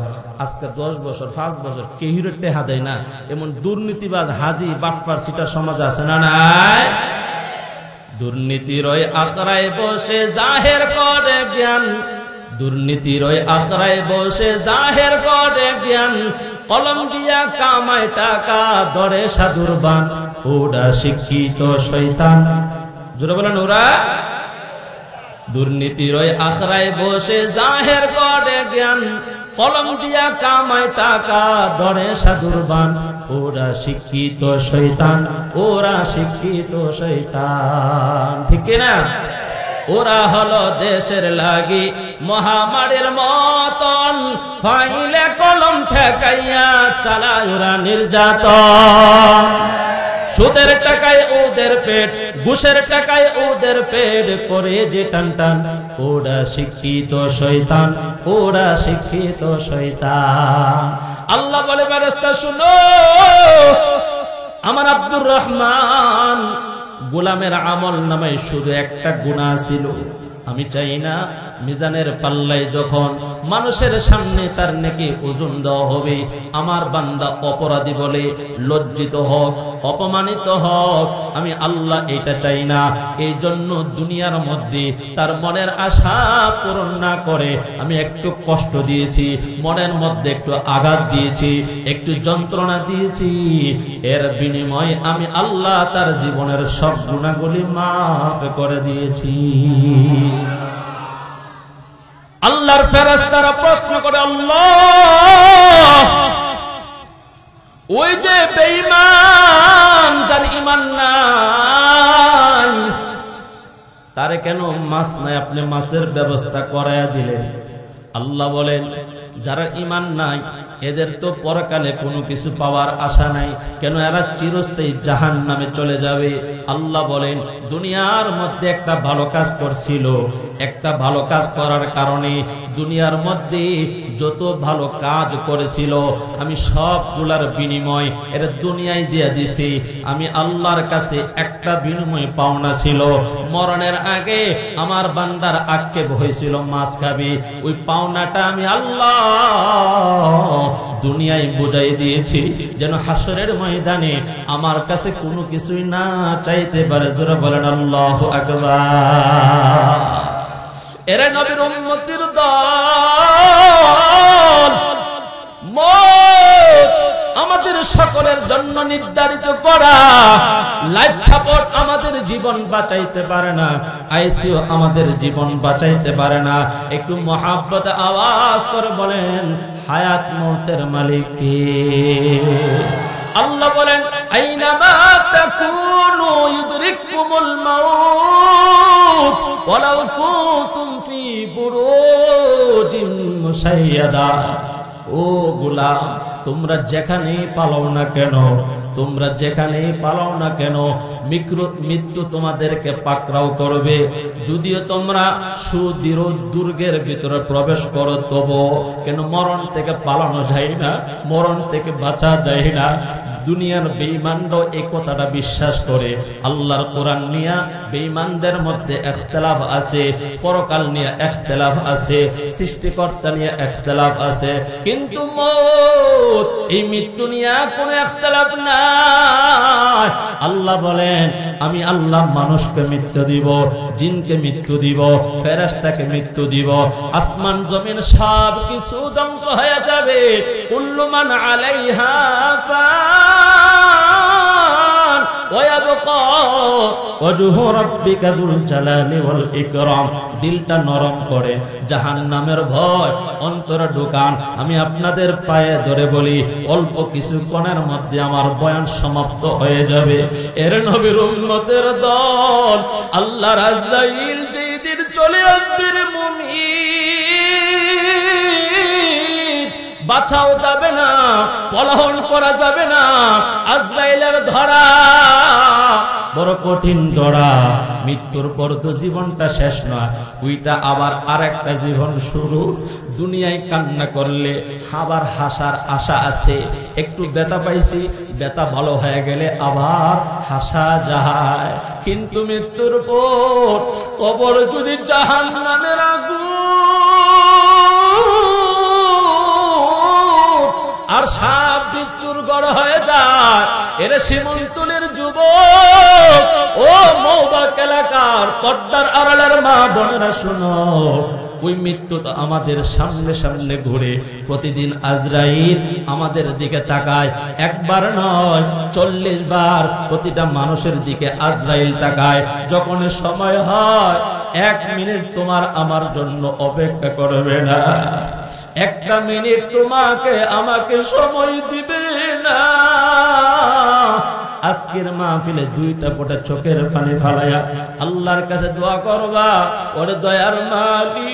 [SPEAKER 1] আজকে 10 বছর 5 বছর কেউরে টেহা দেয় না, এমন দুর্নীতিবাজ হাজি বাটপার সিটা সমাজ আছে না নাই? দুর্নীতির ওই আখড়ায় বসে জাহের করে জ্ঞান, দুর্নীতির ওই আখড়ায় বসে জাহের করে জ্ঞান, কলম দিয়া কামায় টাকা ধরে সাধুর বান, ওরা শিক্ষিত শয়তান। জোরে বলেন ওরা। দুর্নীতির ওই আখড়ায় বসে জাহের করে জ্ঞান, কলম দিয়া কামায় টাকা ধরে সাধুর বান, ওরা শিক্ষিত শয়তান, ওরা শিক্ষিত শয়তান। ঠিক না? ওরা হলো দেশের লাগি মহামারীর মতন, ফাইলে কলম ঠেকাইয়া চালায় ওরা নির্যাতন। সুদের টাকায় ওদের পেট, ঘুষের টাকায় ওদের পেট করে যে টান টান, ওরা শিক্ষিত শয়তান, ওরা শিক্ষিত শয়তান। আল্লাহ বলে, ফেরেশতা শুনো, আমার আব্দুর রহমান গোলামের আমল নামায় শুধু একটা গুনাহ ছিল। আমি চাই না মিজানের পাল্লায় যখন মানুষের সামনে তার নেকি ওজন দেওয়া হবে, আমার বান্দা অপরাধী বলে লজ্জিত হোক, অপমানিত হোক। আমি আল্লাহ এটা চাই না। এই জন্য দুনিয়ার মধ্যে তার মনের আশা পূরণ না করে আমি একটু কষ্ট দিয়েছি, মনের মধ্যে একটু আঘাত দিয়েছি, একটু যন্ত্রণা দিয়েছি, এর বিনিময়ে আমি আল্লাহ তার জীবনের সব গুনাহগুলি মাফ করে দিয়েছি। আল্লাহর ফেরেশতারা প্রশ্ন করে, আল্লাহ, ওই যে বেঈমান যার ঈমান নাই তারে কেন মাছ নাই আপনি মাছের ব্যবস্থা করায়া দিলেন? আল্লাহ বলেন, যারা ঈমান নাই এদের তো পরকালে কোনো কিছু পাওয়ার আশা নাই, কেন এরা চিরস্থায়ী জাহান্নামে চলে যাবে। আল্লাহ বলেন, দুনিয়ার মধ্যে একটা ভালো কাজ করছিল, একটা ভালো কাজ করার কারণে দুনিয়ার মধ্যে যত ভালো কাজ করেছিল আমি সবগুলার বিনিময় এর দুনিয়ায় দিয়ে দিছি। আমি আল্লাহর কাছে একটা বিনিময় পাওনা ছিল, মরণের আগে আমার বান্দার আক্ষেপ হয়েছিল মাছ খাবি, ওই পাওনাটা আমি আল্লাহ দুনিয়ায় বুঝাই দিয়েছি, যেন হাসরের ময়দানে আমার কাছে কোনো কিছুই না চাইতে পারে। জোরে বলেন আল্লাহু আকবার। এরা নবীর উম্মতির দল, মওত আমাদের সকলের জন্য নির্ধারিত করা, লাইফ সাপোর্ট আমাদের জীবন বাঁচাইতে পারে না, আইসিইউ আমাদের জীবন বাঁচাইতে পারে না। একটু মহাব্বতে আওয়াজ করে বলেন, হায়াত মওতের মালিক কে? আল্লাহ বলেন, আইনামা তাকুনু ইউদরিকুমুল মাউত ওয়ালাউ কুনতুম ফি বুরুজিন মুশাইয়াদা। ও গোলাম, তোমরা যেখানেই পালাও না কেন, তোমরা যেখানেই পালাও না কেন, মৃত্যু তোমাদেরকে পাকড়াও করবে। যদিও তোমরা সুদৃঢ় দুর্গের ভিতরে প্রবেশ করো, তবু কেন মরণ থেকে পালানো যায় না, মরণ থেকে বাঁচা যায় না। দুনিয়ার বেঈমানরা এই কথাটা বিশ্বাস করে। আল্লাহর কোরআন নিয়ে বেঈমানদের মধ্যে ইখতিলাফ আছে, পরকাল নিয়ে ইখতিলাফ আছে, সৃষ্টিকর্তা নিয়ে ইখতিলাফ আছে, কিন্তু মওত এই মৃত্যু নিয়ে কোনো ইখতিলাফ নাই। আল্লাহ বলেন, আমি আল্লাহ মানুষকে মৃত্যু দিব, জিনকে মৃত্যু দিব, ফেরেশতাকে মৃত্যু দিব, আসমান জমিন সব কিছু ধ্বংস হয়ে যাবে। কুল্লু মান আলাইহা ফান ওয়া ইয়াবকা ওয়াজহু রাব্বিকা যুল জালালি ওয়াল ইকরাম। দিলটা নরম করে, জাহান্নামের ভয় অন্তরে ঢুকান। আমি আপনাদের পায়ে ধরে বলি, অল্প কিছুক্ষণের মধ্যে আমার বয়ান সমাপ্ত হয়ে যাবে। এর নবীর উম্মতের দল, আল্লাহর আজরাইল যেদিন চলে আসবে রে মুমিন, বাঁচাও যাবে না, পলায়ন করা যাবে না। আজরাইলের ধরা বড় কঠিন ধরা। মৃত্যুর পর তো জীবনটা শেষ নয়, ওইটা আবার আরেকটা জীবন শুরু। দুনিয়ায় কান্না করলে আবার হাসার আশা আছে। একটু ব্যথা পাইছি, ব্যথা ভালো হয়ে গেলে আবার হাসা যায়। কিন্তু মৃত্যুর পর কবর যদি জাহান্নামের আগুন আর সাপ বিচ্ছুর গড় হয়ে যায়। এর সীমন্তলের যুবক, ও মৌবাক এলাকার পর্দার আড়ালের মা বোনেরা শুনো, ওই মৃত্যু তো আমাদের সামনে সামনে ঘুরে। প্রতিদিন আজরাইল আমাদের দিকে তাকায়, একবার নয় 40 বার প্রতিটা মানুষের দিকে আজরাইল তাকায়। যখন সময় হয়, 1 মিনিট তোমার আমার জন্য অপেক্ষা করবে না, 1 মিনিট তোমাকে আমাকে সময় দিবে না। আজকের মাহফিলে 2টা ফোঁটা চোখের পানি ফালাইয়া আল্লাহর কাছে দোয়া করবা, ওরে দয়ার মালিক,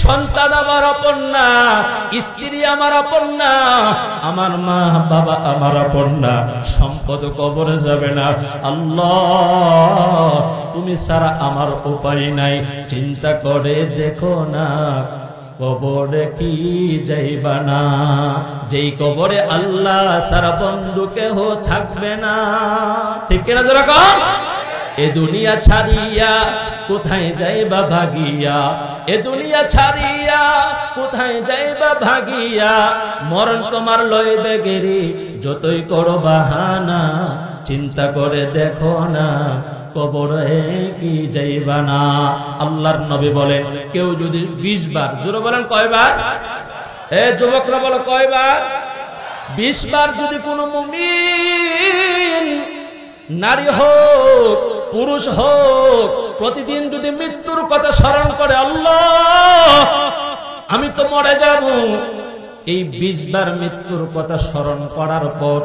[SPEAKER 1] সন্তান আমার আপন না, স্ত্রী আমার আপন না, আমার মা বাবা আমার আপন না, সম্পদ কবরে যাবে না। আল্লাহ, তুমি ছাড়া আমার উপায় নাই। চিন্তা করে দেখো না, কবরে কি যাইবা না, যেই কবরে আল্লাহ সারা বন্ধু কেহ থাকবে না। ঠিক কিনা জোরে কন? এ দুনিয়া ছাড়িয়া কোথায় যাইবা ভাগিয়া, এ দুনিয়া ছাড়িয়া কোথায় যাইবা ভাগিয়া, মরণ তোমার লইবে গেরি যতই করো বাহানা, চিন্তা করে দেখো না কবরে কি যাইবা না। আল্লাহর নবী বলেন, কেউ যদি 20 বার, জোরে বলেন কয়বার? এ যুবকরা বলো কয়বার? 20 বার যদি কোনো মুমিন নারী হোক পুরুষ হোক প্রতিদিন যদি মৃত্যুর কথা স্মরণ করে, আল্লাহ আমি তো মরে যাব, এই 20 বার মৃত্যুর কথা স্মরণ করার পর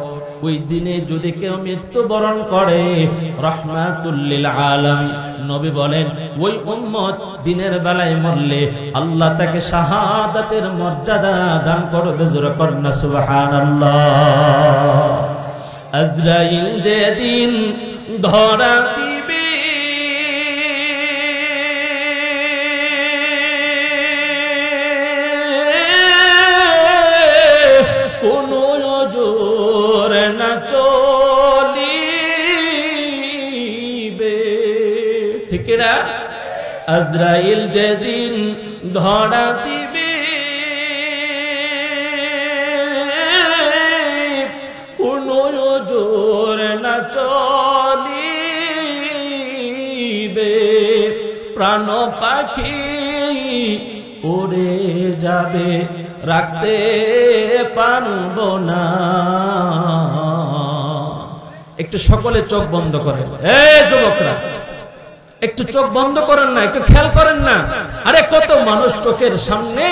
[SPEAKER 1] ওই দিনে যদি কেউ মৃত্যুবরণ করে, রাহমাতুল লিল আলামিন নবী বলেন ওই উম্মত দিনের বেলায় মরলে আল্লাহ তাকে শাহাদাতের মর্যাদা দান করবে। জোরে কর না সুবহানাল্লাহ। আজরাইল যেদিন ধরা দিবে, কোন নজর না চলিবে। ঠিক না? আজরাইল যেদিন ধরা দিবে, কোন নজর না চলিবে, প্রাণ পাখি উড়ে যাবে, রাখতে পারব না। একটু সকলে চোখ বন্ধ করেন। এই যুবকরা একটু চোখ বন্ধ করেন না, একটু খেয়াল করেন না। আরে কত মানুষ চোখের সামনে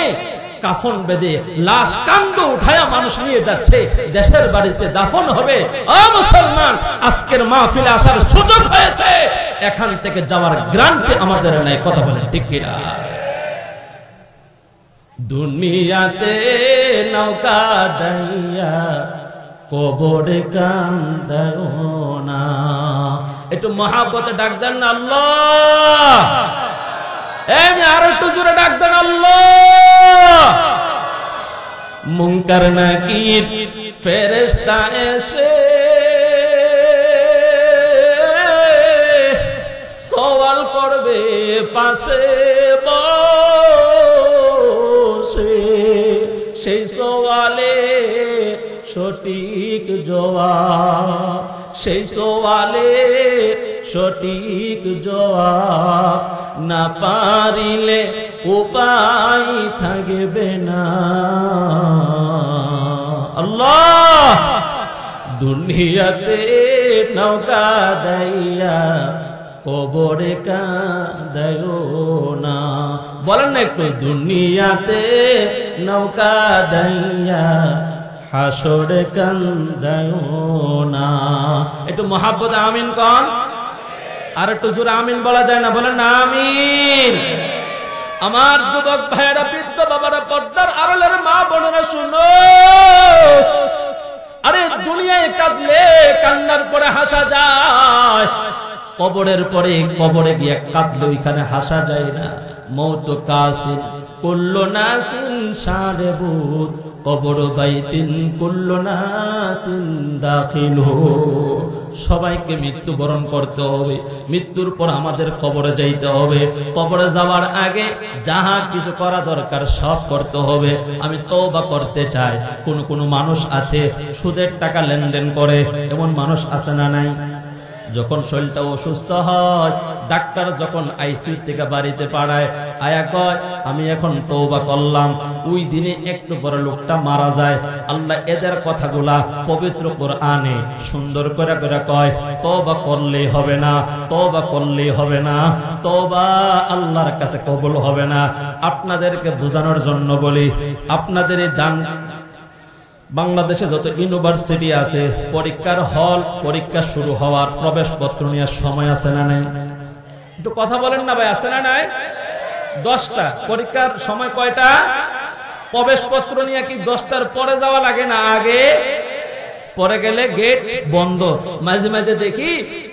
[SPEAKER 1] কাফন বেঁধে লাশ কান্দ উঠায়া মানুষ নিয়ে যাচ্ছে, দেশের বাড়িতে দাফন হবে। ও মুসলমান, আজকের মাহফিলে আসার সুযোগ হয়েছে, এখান থেকে যাওয়ার গ্রান্টি আমাদের নাই। কথা বলেন ঠিক কিনা? দুনিয়াতে নৌকা দাইয়া কবরে কান্দাও না। একটু মহাব্বতে ডাক দেন না আল্লাহ। এমনি আর একটু জোরে ডাক দেন আল্লাহ। মুনকার নাকির ফেরেশতা এসে সওয়াল করবে পাশে বসে, সেই সওয়ালে সঠিক জবাব, সেই সওয়ালে সঠিক জবাব না পারিলে উপায় থাকবে না। আল্লাহ দুনিয়াতে নৌকা দাইয়া কবরে কাঁদায়ো না। বলেন না একটু, দুনিয়াতে নৌকা দাইয়া হাসরে কান্দায়ো না। একটু মহাব্বত আমিন কন। আর একটু জোরে আমিন বলা যায় না? বলেন না আমিন। আমার যুবক ভাইয়েরা, বৃদ্ধ বাবারা, পর্দার আড়ালের মা বোনেরা শুনো। আরে দুনিয়ায় কাঁদলে কান্নার পরে হাসা যায়, কবরের পরে কবরে গিয়ে কাঁদলে ওইখানে হাসা যায় না। মৌত কাসির কুল্লু নাসিন শারেবুত, কবর বাইতিন কুল্লু নাসিন দাখিলু। সবাইকে মৃত্যুবরণ করতে হবে, মৃত্যুর পর আমাদের কবরে যাইতে হবে। কবরে যাওয়ার আগে যাহা কিছু করা দরকার সব করতে হবে। আমি তওবা করতে চাই। কোন মানুষ আছে সুদের টাকা লেনদেন করে, এমন মানুষ আছে না নাই? যখন শরীরটা অসুস্থ হয়, ডাক্তার যখন আইসিইউ থেকে বাড়িতে পাঠায়, আয়া কয় আমি এখন তওবা করলাম। ওই দিনে একটু বড় লোকটা মারা যায়। আল্লাহ এদের কথাগুলা পবিত্র কোরআনে সুন্দর করে করে কয়, তওবা করলেই হবে না, তওবা করলেই হবে না, তওবা আল্লাহর কাছে কবুল হবে না। আপনাদেরকে বোঝানোর জন্য বলি, আপনাদের এই দান, বাংলাদেশে যত ইউনিভার্সিটি আছে, পরীক্ষার হল, পরীক্ষা শুরু হওয়ার প্রবেশপত্র নেওয়ার সময় আছে না নাই? একটু কথা বলেন না ভাই, আছে না নাই? 10টা। পরীক্ষার সময় কয়টা? প্রবেশপত্র নিয়ে কি 10টার পরে যাওয়া লাগে না আগে? পরে গেলে গেট বন্ধ। মাঝে মাঝে দেখি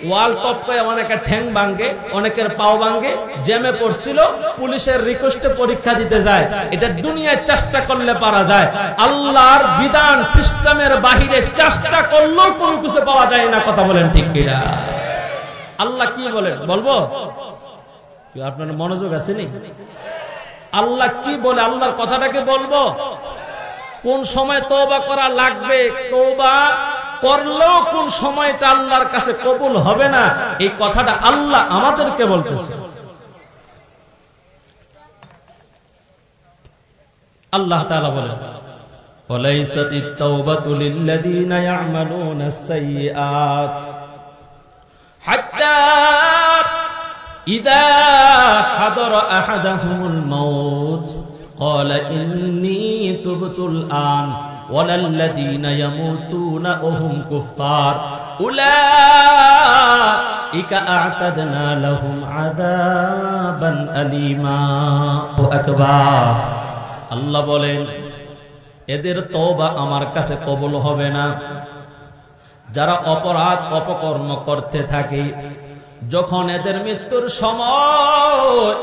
[SPEAKER 1] ওয়াল টপকায় অনেকের ঠ্যাং ভাঙ্গে, অনেকের পাও ভাঙ্গে, জ্যামে পড়ছিল, পুলিশের রিকোয়েস্টে পরীক্ষা দিতে যায়। এটা দুনিয়ায় চেষ্টা করলে পারা যায়, আল্লাহর বিধান সিস্টেমের বাহিরে চেষ্টা করলেও কোনো কিছু পাওয়া যায় না। কথা বলেন ঠিক কিনা? আল্লাহ কি বলেন বলবো? আপনার মনোযোগ আছে নি? আল্লাহ কি বলে, আল্লাহর কথাটাকে বলবো। কোন সময় তওবা করা লাগবে, তওবা করলেও কোন সময়টা আল্লাহর কাছে কবুল হবে না, এই কথাটা আল্লাহ আমাদেরকে বলতেছে। আল্লাহ তাআলা বলেন, ওয়ালাইসাতিত তাওবাতু লিল্লাযীনা ইয়া'মালুনাস সাইয়্যাত হাত্তা ইযা হাদারা আহাদাহুমুল মাউত قال إني تبت الآن ولا الذين يموتون وهم كفار أولئك أعتدنا لهم عذابا أليما أكبر আল্লাহ বলেন, এদের তওবা আমার কাছে কবুল হবে না। যারা অপরাধ অপকর্ম করতে থাকে, যখন এদের মৃত্যুর সময়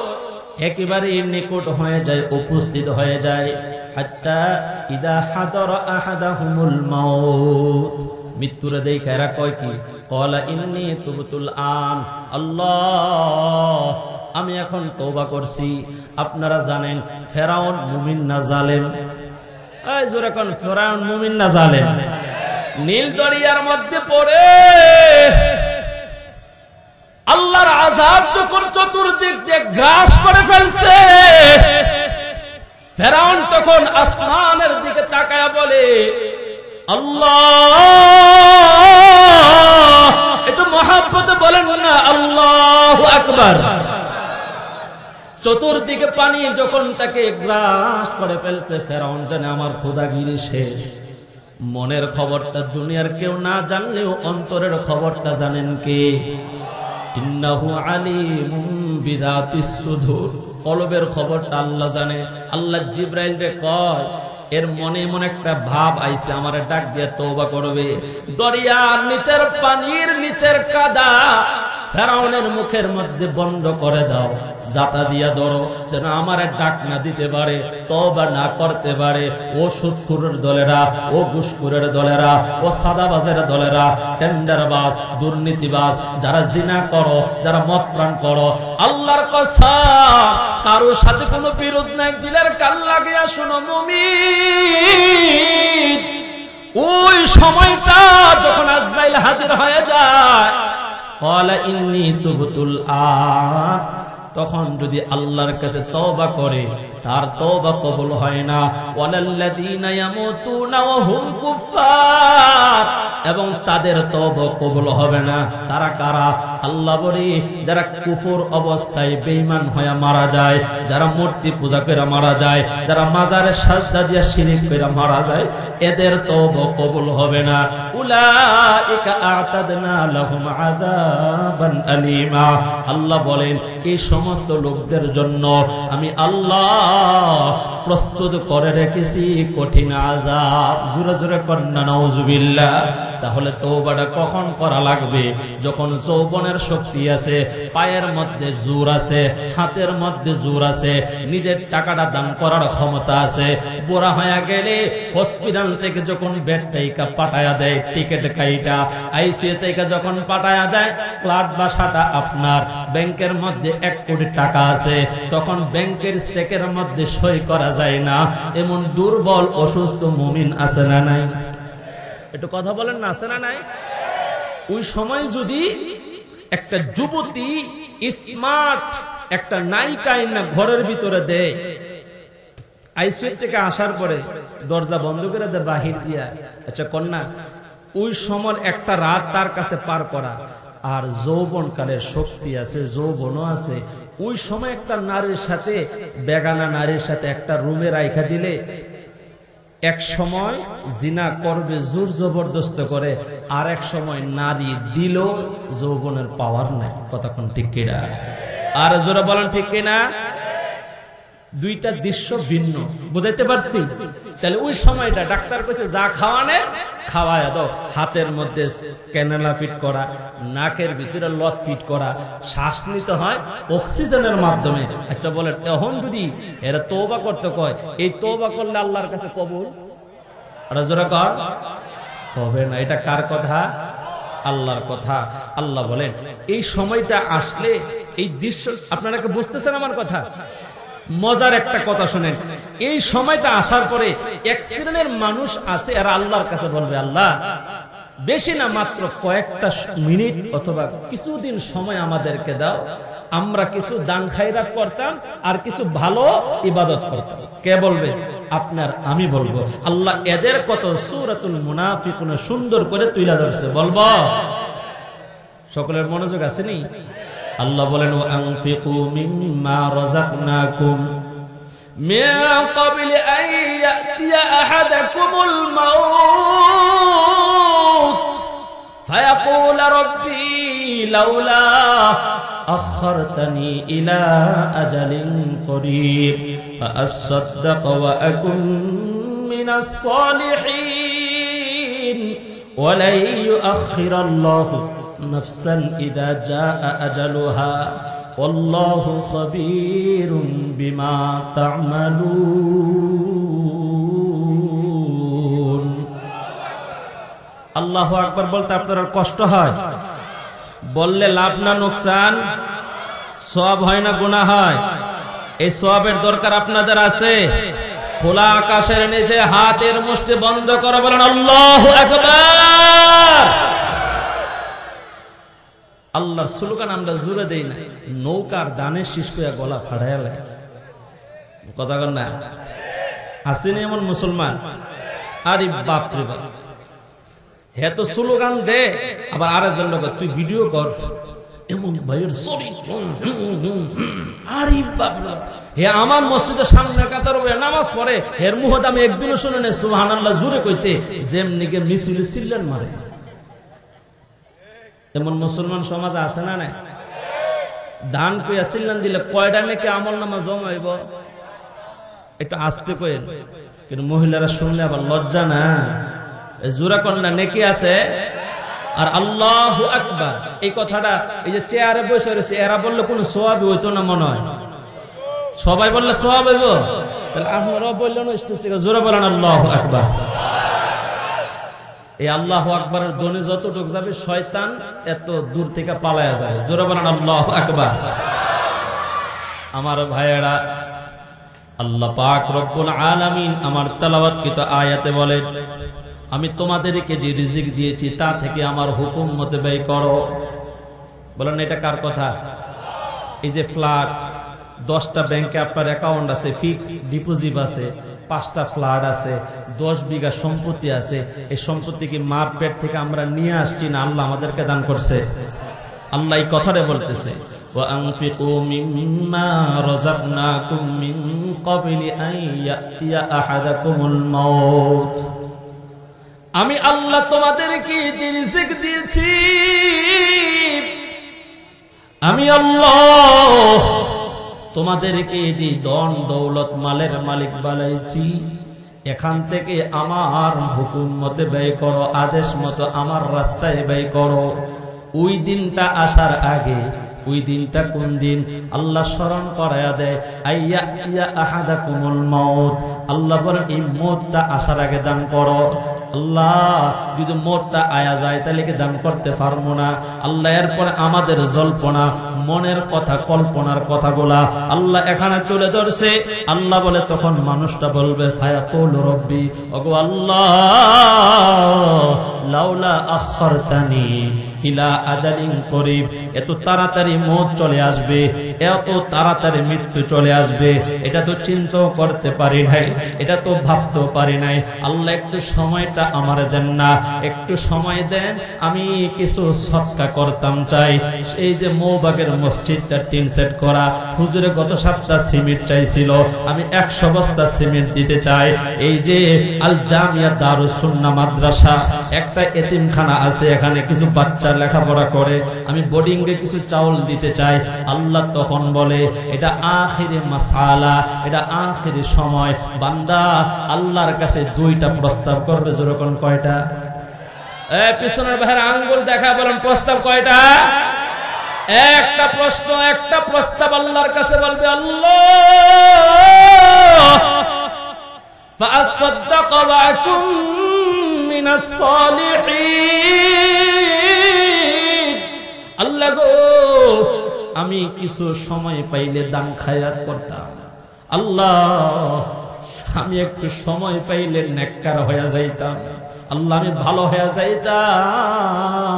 [SPEAKER 1] একেবারে নিকট হয়ে যায়, উপস্থিত হয়ে যায়, হাত্তা ইদা হাদারা আহাদাহুমুল মাউত, মৃত্যুরে দেখে এরা কয় কি, ক্বালা ইন্নী তুবতুল আন, আল্লাহ আমি এখন তওবা করছি। আপনারা জানেন ফেরাউন মুমিন না জালেম? এই জোরে কোন, ফেরাউন মুমিন না জালেম? নীল দরিয়ার মধ্যে পড়ে আল্লাহর আযাব যখন চতুর্দিক দিয়ে গ্রাস করে ফেলছে, ফেরাউন তখন আসমানের দিকে তাকায়া বলে, আল্লাহ, একটু মহব্বতে বলেন না আল্লাহু আকবার। চতুর্দিকে পানি যখন তাকে গ্রাস করে ফেলছে, ফেরাউন জানে আমার খোদাগিরি শেষ। মনের খবরটা দুনিয়ার কেউ না জানলেও অন্তরের খবরটা জানেন কে? ইন্নাহু আলিমুম বিযাতিস সুদূর, কলবের খবরটা আল্লাহ জানে। আল্লাহ জিবরাইলকে কয়, এর মনে মনে একটা ভাব আইছে, আমারে ডাক দিয়ে তওবা করবে। দরিয়ার নিচের পানির নিচের কাদা ফেরাউনের মুখের মধ্যে বন্ধ করে দাও, জাতা দিয়া ধরো, যেন আমারে ডাক না দিতে পারে, তওবা না করতে পারে। ও সুদখোরের দলেরা, ও ঘুষখোরের দলেরা, ও সাদাবাজের দলেরা, টেন্ডারবাজ, দুর্নীতিবাজ, যারা জিনা করো, যারা মদ পান করো, আল্লাহর কসম কারো সাথে কোনো বিরোধ নাই, দিলের কান লাগিয়া শোনো মুমিন, ওই সময়টা যখন আজরাইল হাজির হয়ে যায়, ক্বালা ইন্নী তুবতুল আন, তখন যদি আল্লাহর কাছে তওবা করে, তার তওবা কবুল হয় না। ওয়ালাল্লাযীনা ইয়ামুতুনা ওয়া হুম কুফফার, এবং তাদের তওবা কবুল হবে না। তারা কারা? আল্লাহ বলে, যারা কুফর অবস্থায় বেঈমান হয়ে মারা যায়, যারা মূর্তি পূজা করে মারা যায়, যারা মাজারে সাজদা দিয়ে শিরক করে মারা যায়, এদের তওবা কবুল হবে না। উলাইকা আ'তাদনা লাহুম আযাবান আলীমা, আল্লাহ বলেন এই সমস্ত লোকদের জন্য আমি আল্লাহ প্রস্তুত করে রেখেছি কঠিন আযাব। জোরে জোরে কন্না নাউজুবিল্লাহ। তাহলে তওবাটা কখন করা লাগবে? যখন যৌবনের শক্তি আছে, পায়ের মধ্যে জোর আছে, হাতের মধ্যে জোর আছে, নিজের টাকাটা দান করার ক্ষমতা আছে। বুড়া হয়ে গেলে হসপিটাল থেকে যখন বেড টাইকা পাঠায়া দেয়, টিকিট কাইটা আইসিইউ থেকে যখন পাঠায়া দেয়, ফ্ল্যাট বাসাটা আপনার, ব্যাংকের মধ্যে 1 কোটি টাকা আছে, তখন ব্যাংকের চেকের মধ্যে সই করা যায় না, এমন দুর্বল অসুস্থ মুমিন আছে না নাই? একটু কথা বলেন না, আছে না নাই? ওই সময় যদি একটা যুবতী স্মার্ট একটা নায়িকা না ঘরের ভিতরে দেয়, আইসিইউ থেকে আসার পরে দরজা বন্ধ করে দেয় বাহির দিয়া, আচ্ছা কন্যা, ওই সময় একটা রাত তার কাছে পার করা, আর যৌবনকালের শক্তি আছে, যৌবনও আছে, ওই সময় একটা নারীর সাথে, বেগানা নারীর সাথে একটা রুমে রাইখা দিলে এক সময় জিনা করবে, জোর জবরদস্ত করে, আর এক সময় নারী দিল, যৌবনের পাওয়ার নাই। কথা কোন ঠিক কিনা? আর জোরে বলেন ঠিক কিনা? দুইটা দৃশ্য ভিন্ন, বুঝাইতে পারছি? তাহলে ওই সময়টা ডাক্তার কইছে যা খাওয়ানে খাওয়ায় দাও, হাতের মধ্যে ক্যানেলা ফিট করা, নাকের ভিতরে লত ফিট করা, শ্বাস নিতে হয় অক্সিজেনের মাধ্যমে। আচ্ছা বলেন, এখন যদি এরা তওবা করতে কয়, এই তওবা করলে আল্লাহর কাছে কবুল হবে না? এটা কার কথা? আল্লাহর কথা। আল্লাহ বলেন এই সময়টা আসলে এই দৃশ্য, আপনারা কি বুঝতেছেন আমার কথা? মজার একটা কথা শুনেন, এই সময়টা আসার পরে এক শ্রেণীর মানুষ আছে, এরা আল্লাহর কাছে বলবে, আল্লাহ বেশি না মাত্র কয়েকটা মিনিট অথবা কিছুদিন সময় আমাদেরকে দাও, আমরা কিছু দান খায়রাত করতাম আর কিছু ভালো ইবাদত করতাম। কে বলবে? আপনার আমি বলবো। আল্লাহ এদের কত সূরাতুল মুনাফিকুন সুন্দর করে তুলে ধরছে, বলবো? সকলের মনোযোগ আসেনি? আল্লাহ বলেন, ওয়া আনফিকু মিম্মা রাযাকনাকুম মিন ক্বাবলি আন ইয়াতিয়া আহাদাকুমুল মাউত ফায়াকুল রাব্বি লাউলা আখখারতানি ইলা আজালিন করিব ফাআসাদদাক ওয়া আকুন মিনাস সালিহিন ওয়া লা ইউআখিরাল্লাহু নাফসান ইযা জাআ আজালুহা ওয়াল্লাহু খাবীরুম বিমা তা'মালুন। আল্লাহু আকবার বলতে আপনার কষ্ট হয়? বললে লাভ না লোকসান? সওয়াব হয় না গুনাহ হয়? এই সওয়াবের দরকার আপনাদের আছে? খোলা আকাশের নিচে হাতের মুষ্টি বন্ধ করে বলেন আল্লাহু আকবার। আল্লাহর স্লোগান আমরা জুড়ে দেই না, নৌকার দানের শীষ করে গলা ফাড়াইয়া লাগে। কথা কন না? আসেনি এমন মুসলমান? আরে বাপ রে বাপ, হে তো স্লোগান দে, আবার আরেকজন লোক তুই ভিডিও কর, এমন ভাইয়ের চরিত্র। আরে বাপ রে, হে আমার মসজিদের সামনে কাতার নামাজ পড়ে, এর মুহূর্তে আমি একদিনও শুনে নেই সুবহানাল্লাহ জুড়ে কইতে, যেমনি কে মিছিল চিল্লান মারে। এমন মুসলমান সমাজ আছে না? নাই? ধান কইয়া চিল্লান দিলে কয়টা নাকি আমল নামা জমাইব? একটু আস্তে কয়ে, কিন্তু মহিলারা শুনলে আবার লজ্জা না, জোরা কন্যা নেকি আছে। আর আল্লাহু আকবার এই কথাটা, এই যে চেয়ারে বসে রয়েছে, এরা বললে কোন সওয়াব হইতো না মনে হয়? সবাই বললে সওয়াব হইব? তাহলে আপনারাও বললেন স্টেজ থেকে জোরে বলেন আল্লাহু আকবার। এই আল্লাহু আকবারের ধ্বনি যতটুক যাবে শয়তান এত দূর থেকে পালায়া যাবে। জোরে বলেন আল্লাহু আকবার। আমার ভাইয়েরা, আল্লাহ পাক রব্বুল আলামিন আমার তেলাওয়াতকৃত আয়াতে বলেন, আমি তোমাদেরকে যে রিজিক দিয়েছি তা থেকে আমার হুকুম মতে ব্যয় করো। বলেন এটা কার কথা? এই যে ফ্ল্যাট, 10টা ব্যাংকে আপনার অ্যাকাউন্ট আছে, ফিক্স ডিপোজিট আছে, 5টা ফ্ল্যাট আছে, 10 বিঘা সম্পত্তি আছে, এই সম্পত্তি কি মার পেট থেকে আমরা নিয়ে আসছি না আল্লাহ আমাদেরকে দান করছে? আল্লাহ এই কথাটা বলতেছে, ওয়া আনফিকু মিম্মা রাযাকনাকুম মিন ক্বাবলি আন ইয়াতিয়া আহাদাকুমুল মাউত। আমি আল্লাহ তোমাদেরকে যে রিজিক দিয়েছি, আমি আল্লাহ তোমাদেরকে যে ধন দৌলত মালের মালিক বানাইছি, এখান থেকে আমার হুকুম মতে ব্যয় করো, আদেশ মতো আমার রাস্তায় ব্যয় করো। ওই দিনটা আসার আগে, ওই দিনটা কোন দিন? আল্লাহ স্মরণ করায়া দেয়, আইয়া ইয়া আহাদাকুমুল মাউত। আল্লাহ বলেন এই মওতটা আসার আগে দান করো। আল্লাহ যদি মওতটা আয়া যায় তাহলে কি দান করতে পারবো না? আল্লাহ এরপরে আমাদের জল্পনা, মনের কথা, কল্পনার কথাগুলা আল্লাহ এখানে তুলে ধরছে। আল্লাহ বলে তখন মানুষটা বলবে, ফায়াকুল রব্বি, ওগো আল্লাহ লাউলা আখখারতানি ইলা আজালিন করিব। এত তাড়াতাড়ি মওত চলে আসবে, এত তাড়াতাড়ি মৃত্যু চলে আসবে, এটা তো চিন্তাও করতে পারি নাই, এটা তো ভাবতেও পারি নাই। আল্লাহ একটু সময়টা টাইমটা আমার দেন না, একটু সময় দেন, আমি কিছু সদকা করতাম চাই। এই যে মৌবাগের মসজিদটা টিন সেট করা, হুজুরে গত সপ্তাহ সিমেন্ট চাইছিল, আমি 100 বস্তা সিমেন্ট দিতে চাই। এই যে আল জামিয়া দারুস সুন্নাহ মাদ্রাসা, একটা এতিমখানা আছে, এখানে কিছু বাচ্চা লেখাপড়া করে, আমি বোর্ডিং এ কিছু চাউল দিতে চাই। আল্লাহ তখন বলে এটা আখিরি মাসালা, এটা আখিরি সময়। বান্দা আল্লাহর কাছে 2টা প্রস্তাব করবে। যেরকম কয়টা? পিছনের বাহির আঙ্গুল দেখা, বলেন প্রস্তাব কয়টা? একটা প্রশ্ন, একটা প্রস্তাব আল্লাহর কাছে বলবে, আল্লাহ ফাআসাদদাক ওয়া আকুম মিনাস সালিহিন। আল্লাহ গো, আমি কিছু সময় পাইলে দান খায়রাত করতাম। আল্লাহ, আমি একটু সময় পাইলে নেককার হয়ে যাইতাম। আল্লাহ, আমি ভালো হয়ে যাইতাম।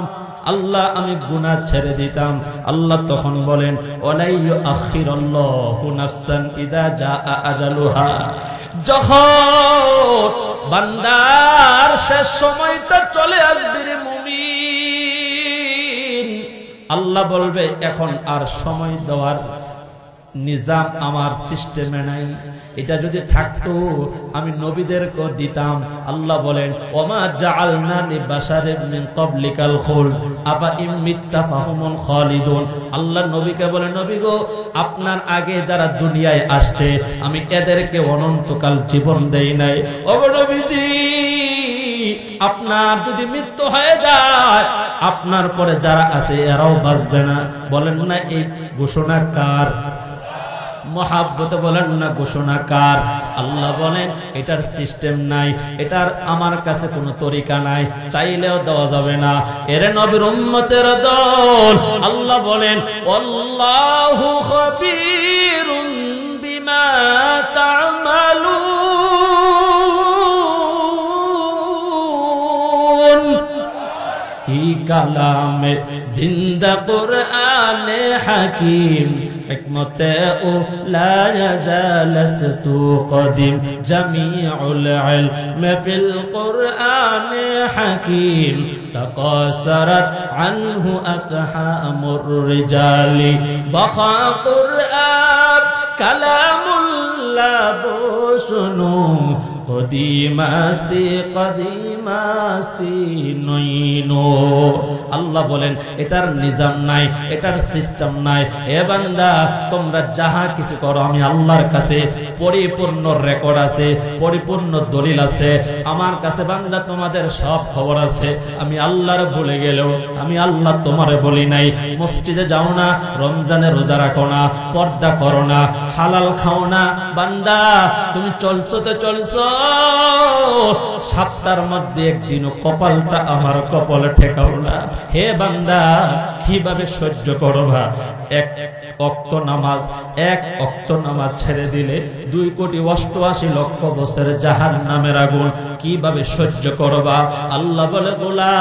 [SPEAKER 1] আল্লাহ, আমি গুনাহ ছেড়ে দিতাম। আল্লাহ তখন বলেন, ওয়ালা ইউআখিরুল্লাহু নাফসান ইযা জাআ আজালুহা। যখন বান্দার শেষ সময়টা চলে আসবে রে মুমিন, আল্লাহ বলবে এখন আর সময় দেওয়ার নিজাম আমার সিস্টেমে নাই। এটা যদি থাকতো আমি নবীদেরকে দিতাম। আল্লাহ বলেন, ওমা জাআলনা লিবাশারিন মিন ক্বাবলিকাল খুলদ আফা ইম মিত্তা ফাহুমুল খালিদুন। আল্লাহ নবীকে বলে, নবী গো, আপনার আগে যারা দুনিয়ায় আসছে আমি এদেরকে অনন্তকাল জীবন দেই নাই। ও নবীজি, আপনার যদি মৃত্যু হয়ে যায় আপনার পরে যারা আছে এরাও বাঁচবে না। বলেন না এই ঘোষণা কার? মহাব্বতে বলেন না ঘোষণা কার? আল্লাহ বলেন এটার সিস্টেম নাই, এটার আমার কাছে কোনো তরিকা নাই, চাইলেও দেওয়া যাবে না। এরে নবীর উম্মতের দল, আল্লাহ বলেন আল্লাহু খাবীরুম বিমা তা'মালুন। ই কালামে জিন্দা কুরআনে হাকিম, হিকমতে ও লা ইয়াজালাস্তু কদিম, জামিউল ইলম ফিল কুরআনে হাকিম, তাকাসারাত আনহু আকহামুর রিজালি, বাখা কুরআন কালামুল্লাহ বসনু, কদিমাস্তি কদিমাস্তি নইনো। আল্লাহ বলেন এটার নিজাম নাই, এটার সিস্টেম নাই। এ বান্দা, তোমরা যাহা কিছু করো আমি আল্লাহর কাছে পরিপূর্ণ রেকর্ড আছে, পরিপূর্ণ দলিল আছে আমার কাছে। বান্দা, তোমাদের সব খবর আছে। আমি আল্লাহর ভুলে গেলেও আমি আল্লাহ তোমারে বলি নাই। মসজিদে যাও না, রমজানে রোজা রাখো না, পর্দা করো না, হালাল খাও না। বান্দা, তুমি চলছো তো চলছো, সপ্তাহের মধ্যে একদিনও কপালটা আমার কপালে ঠেকাও না। হে বান্দা, কিভাবে সহ্য করবা? এক ওয়াক্ত নামাজ ছেড়ে দিলে 2,88,00,000 বছর জাহান্নামের আগুন কিভাবে সহ্য করবা? আল্লাহ বলে, গোলাম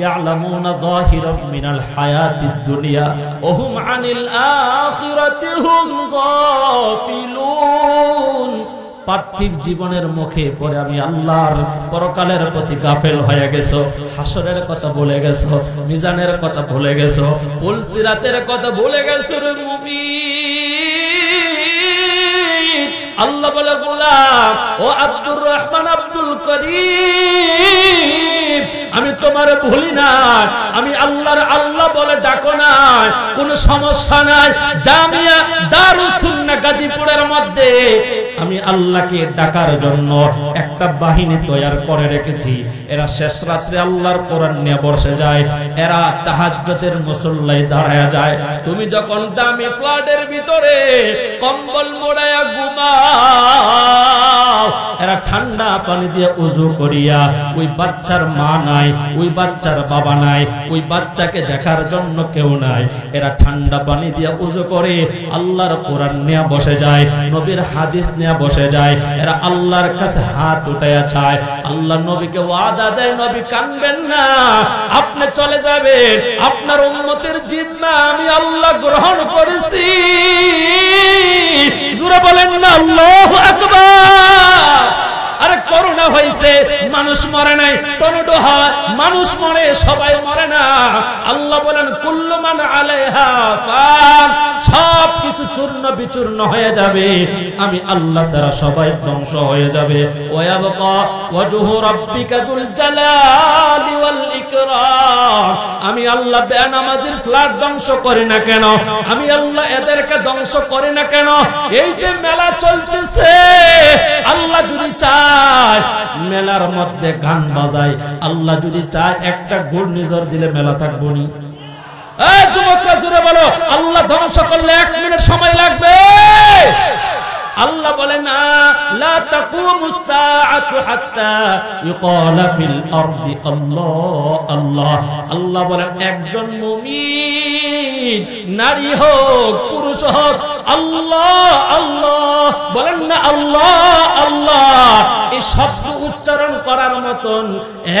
[SPEAKER 1] ইয়ালামুনা যাহিরাম মিনাল হায়াতিদ দুনিয়া ওয়া হুম আনিল আখিরাতি হুম গাফিলুন। পার্থিব জীবনের মুখে পড়ে আমি আল্লাহর পরকালের প্রতি গাফেল হয়ে গেছো, হাসরের কথা ভুলে গেছো, মিজানের কথা ভুলে গেছো, পুলসিরাতের কথা ভুলে গেছো রে মুমিন। আল্লাহ বলে, গোলাম ও আব্দুর রহমান আব্দুল করিম, আমি তোমার ভুলি না, আমি আল্লাহর আল্লাহ বলে ডাকো না, কোনো সমস্যা নাই। জামিয়া দারুস সুন্নাহ গাজীপুরের মধ্যে আমি আল্লাহকে ডাকার জন্য একটা বাহিনী তৈরি করে রেখেছি। এরা শেষ রাত্রে আল্লাহর কোরআন নিয়ে বসে যায়, এরা তাহাজ্জুদের মুসল্লায় দাঁড়ায় যায়। তুমি যখন দামি ফ্ল্যাটের ভিতরে কম্বল মোড়ায়া ঘুমাও, এরা ঠান্ডা পানি দিয়ে ওযু করিয়া, ওই বাচ্চার মা নাই, ওই বাচ্চার বাবা নাই, ওই বাচ্চাকে দেখার জন্য কেউ নাই, এরা ঠান্ডা পানি দিয়ে ওযু করে আল্লাহর কোরআন নিয়ে বসে যায়, নবীর হাদিস নিয়ে বসে যায়। এরা আল্লাহর কাছে হাত উঠায়া চায়। আল্লাহ নবীকে ওয়াদা দেয়, নবী কাঁদবেন না, আপনি চলে যাবেন, আপনার উম্মতের জিম্মা আমি আল্লাহ গ্রহণ করেছি। জোরে বলেন না আল্লাহু আকবার। আরে করোনা মানুষ মরে নাই, টর্নেডো হয়, মানুষ মরে, সবাই মরে না। আল্লাহ বলেন কুল্লু মান আলাইহা ফান, সব কিছু চূর্ণ বিচূর্ণ হয়ে যাবে, আমি আল্লাহ ছাড়া সবাই ধ্বংস হয়ে যাবে। ওয়ায়াবকা ওয়াজহু রাব্বিকা যুল জালালি ওয়াল ইকরাম, আমি আল্লাহ বেনামাজির ফ্ল্যাট ধ্বংস করি না কেন, আমি আল্লাহ এদেরকে ধ্বংস করি না কেন? এই যে মেলা চলতেছে, আল্লাহ যদি চায় মেলার মধ্যে গান বাজায়, আল্লাহ যদি চায় একটা ঘূর্ণিঝড় দিলে মেলা থাকবো নি? যুবকরা জুড়ে বলো, আল্লাহ ধ্বংস করলে 1 মিনিট সময় লাগবে? আল্লাহ বলেন না, লা তাকুমুস সাআতু হাত্তা ইউকালা ফিল আরদি আল্লাহ আল্লাহ। আল্লাহ বলেন একজন মুমিন, নারী হোক পুরুষ হোক, আল্লাহ আল্লাহ বলেন না, আল্লাহ আল্লাহ এই শব্দ উচ্চারণ করার মতন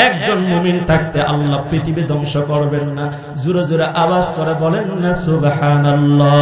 [SPEAKER 1] একজন মুমিন থাকতে আল্লাহ পৃথিবী ধ্বংস করবেন না। জোরে জোরে আওয়াজ করে বলেন না সুবহানাল্লাহ।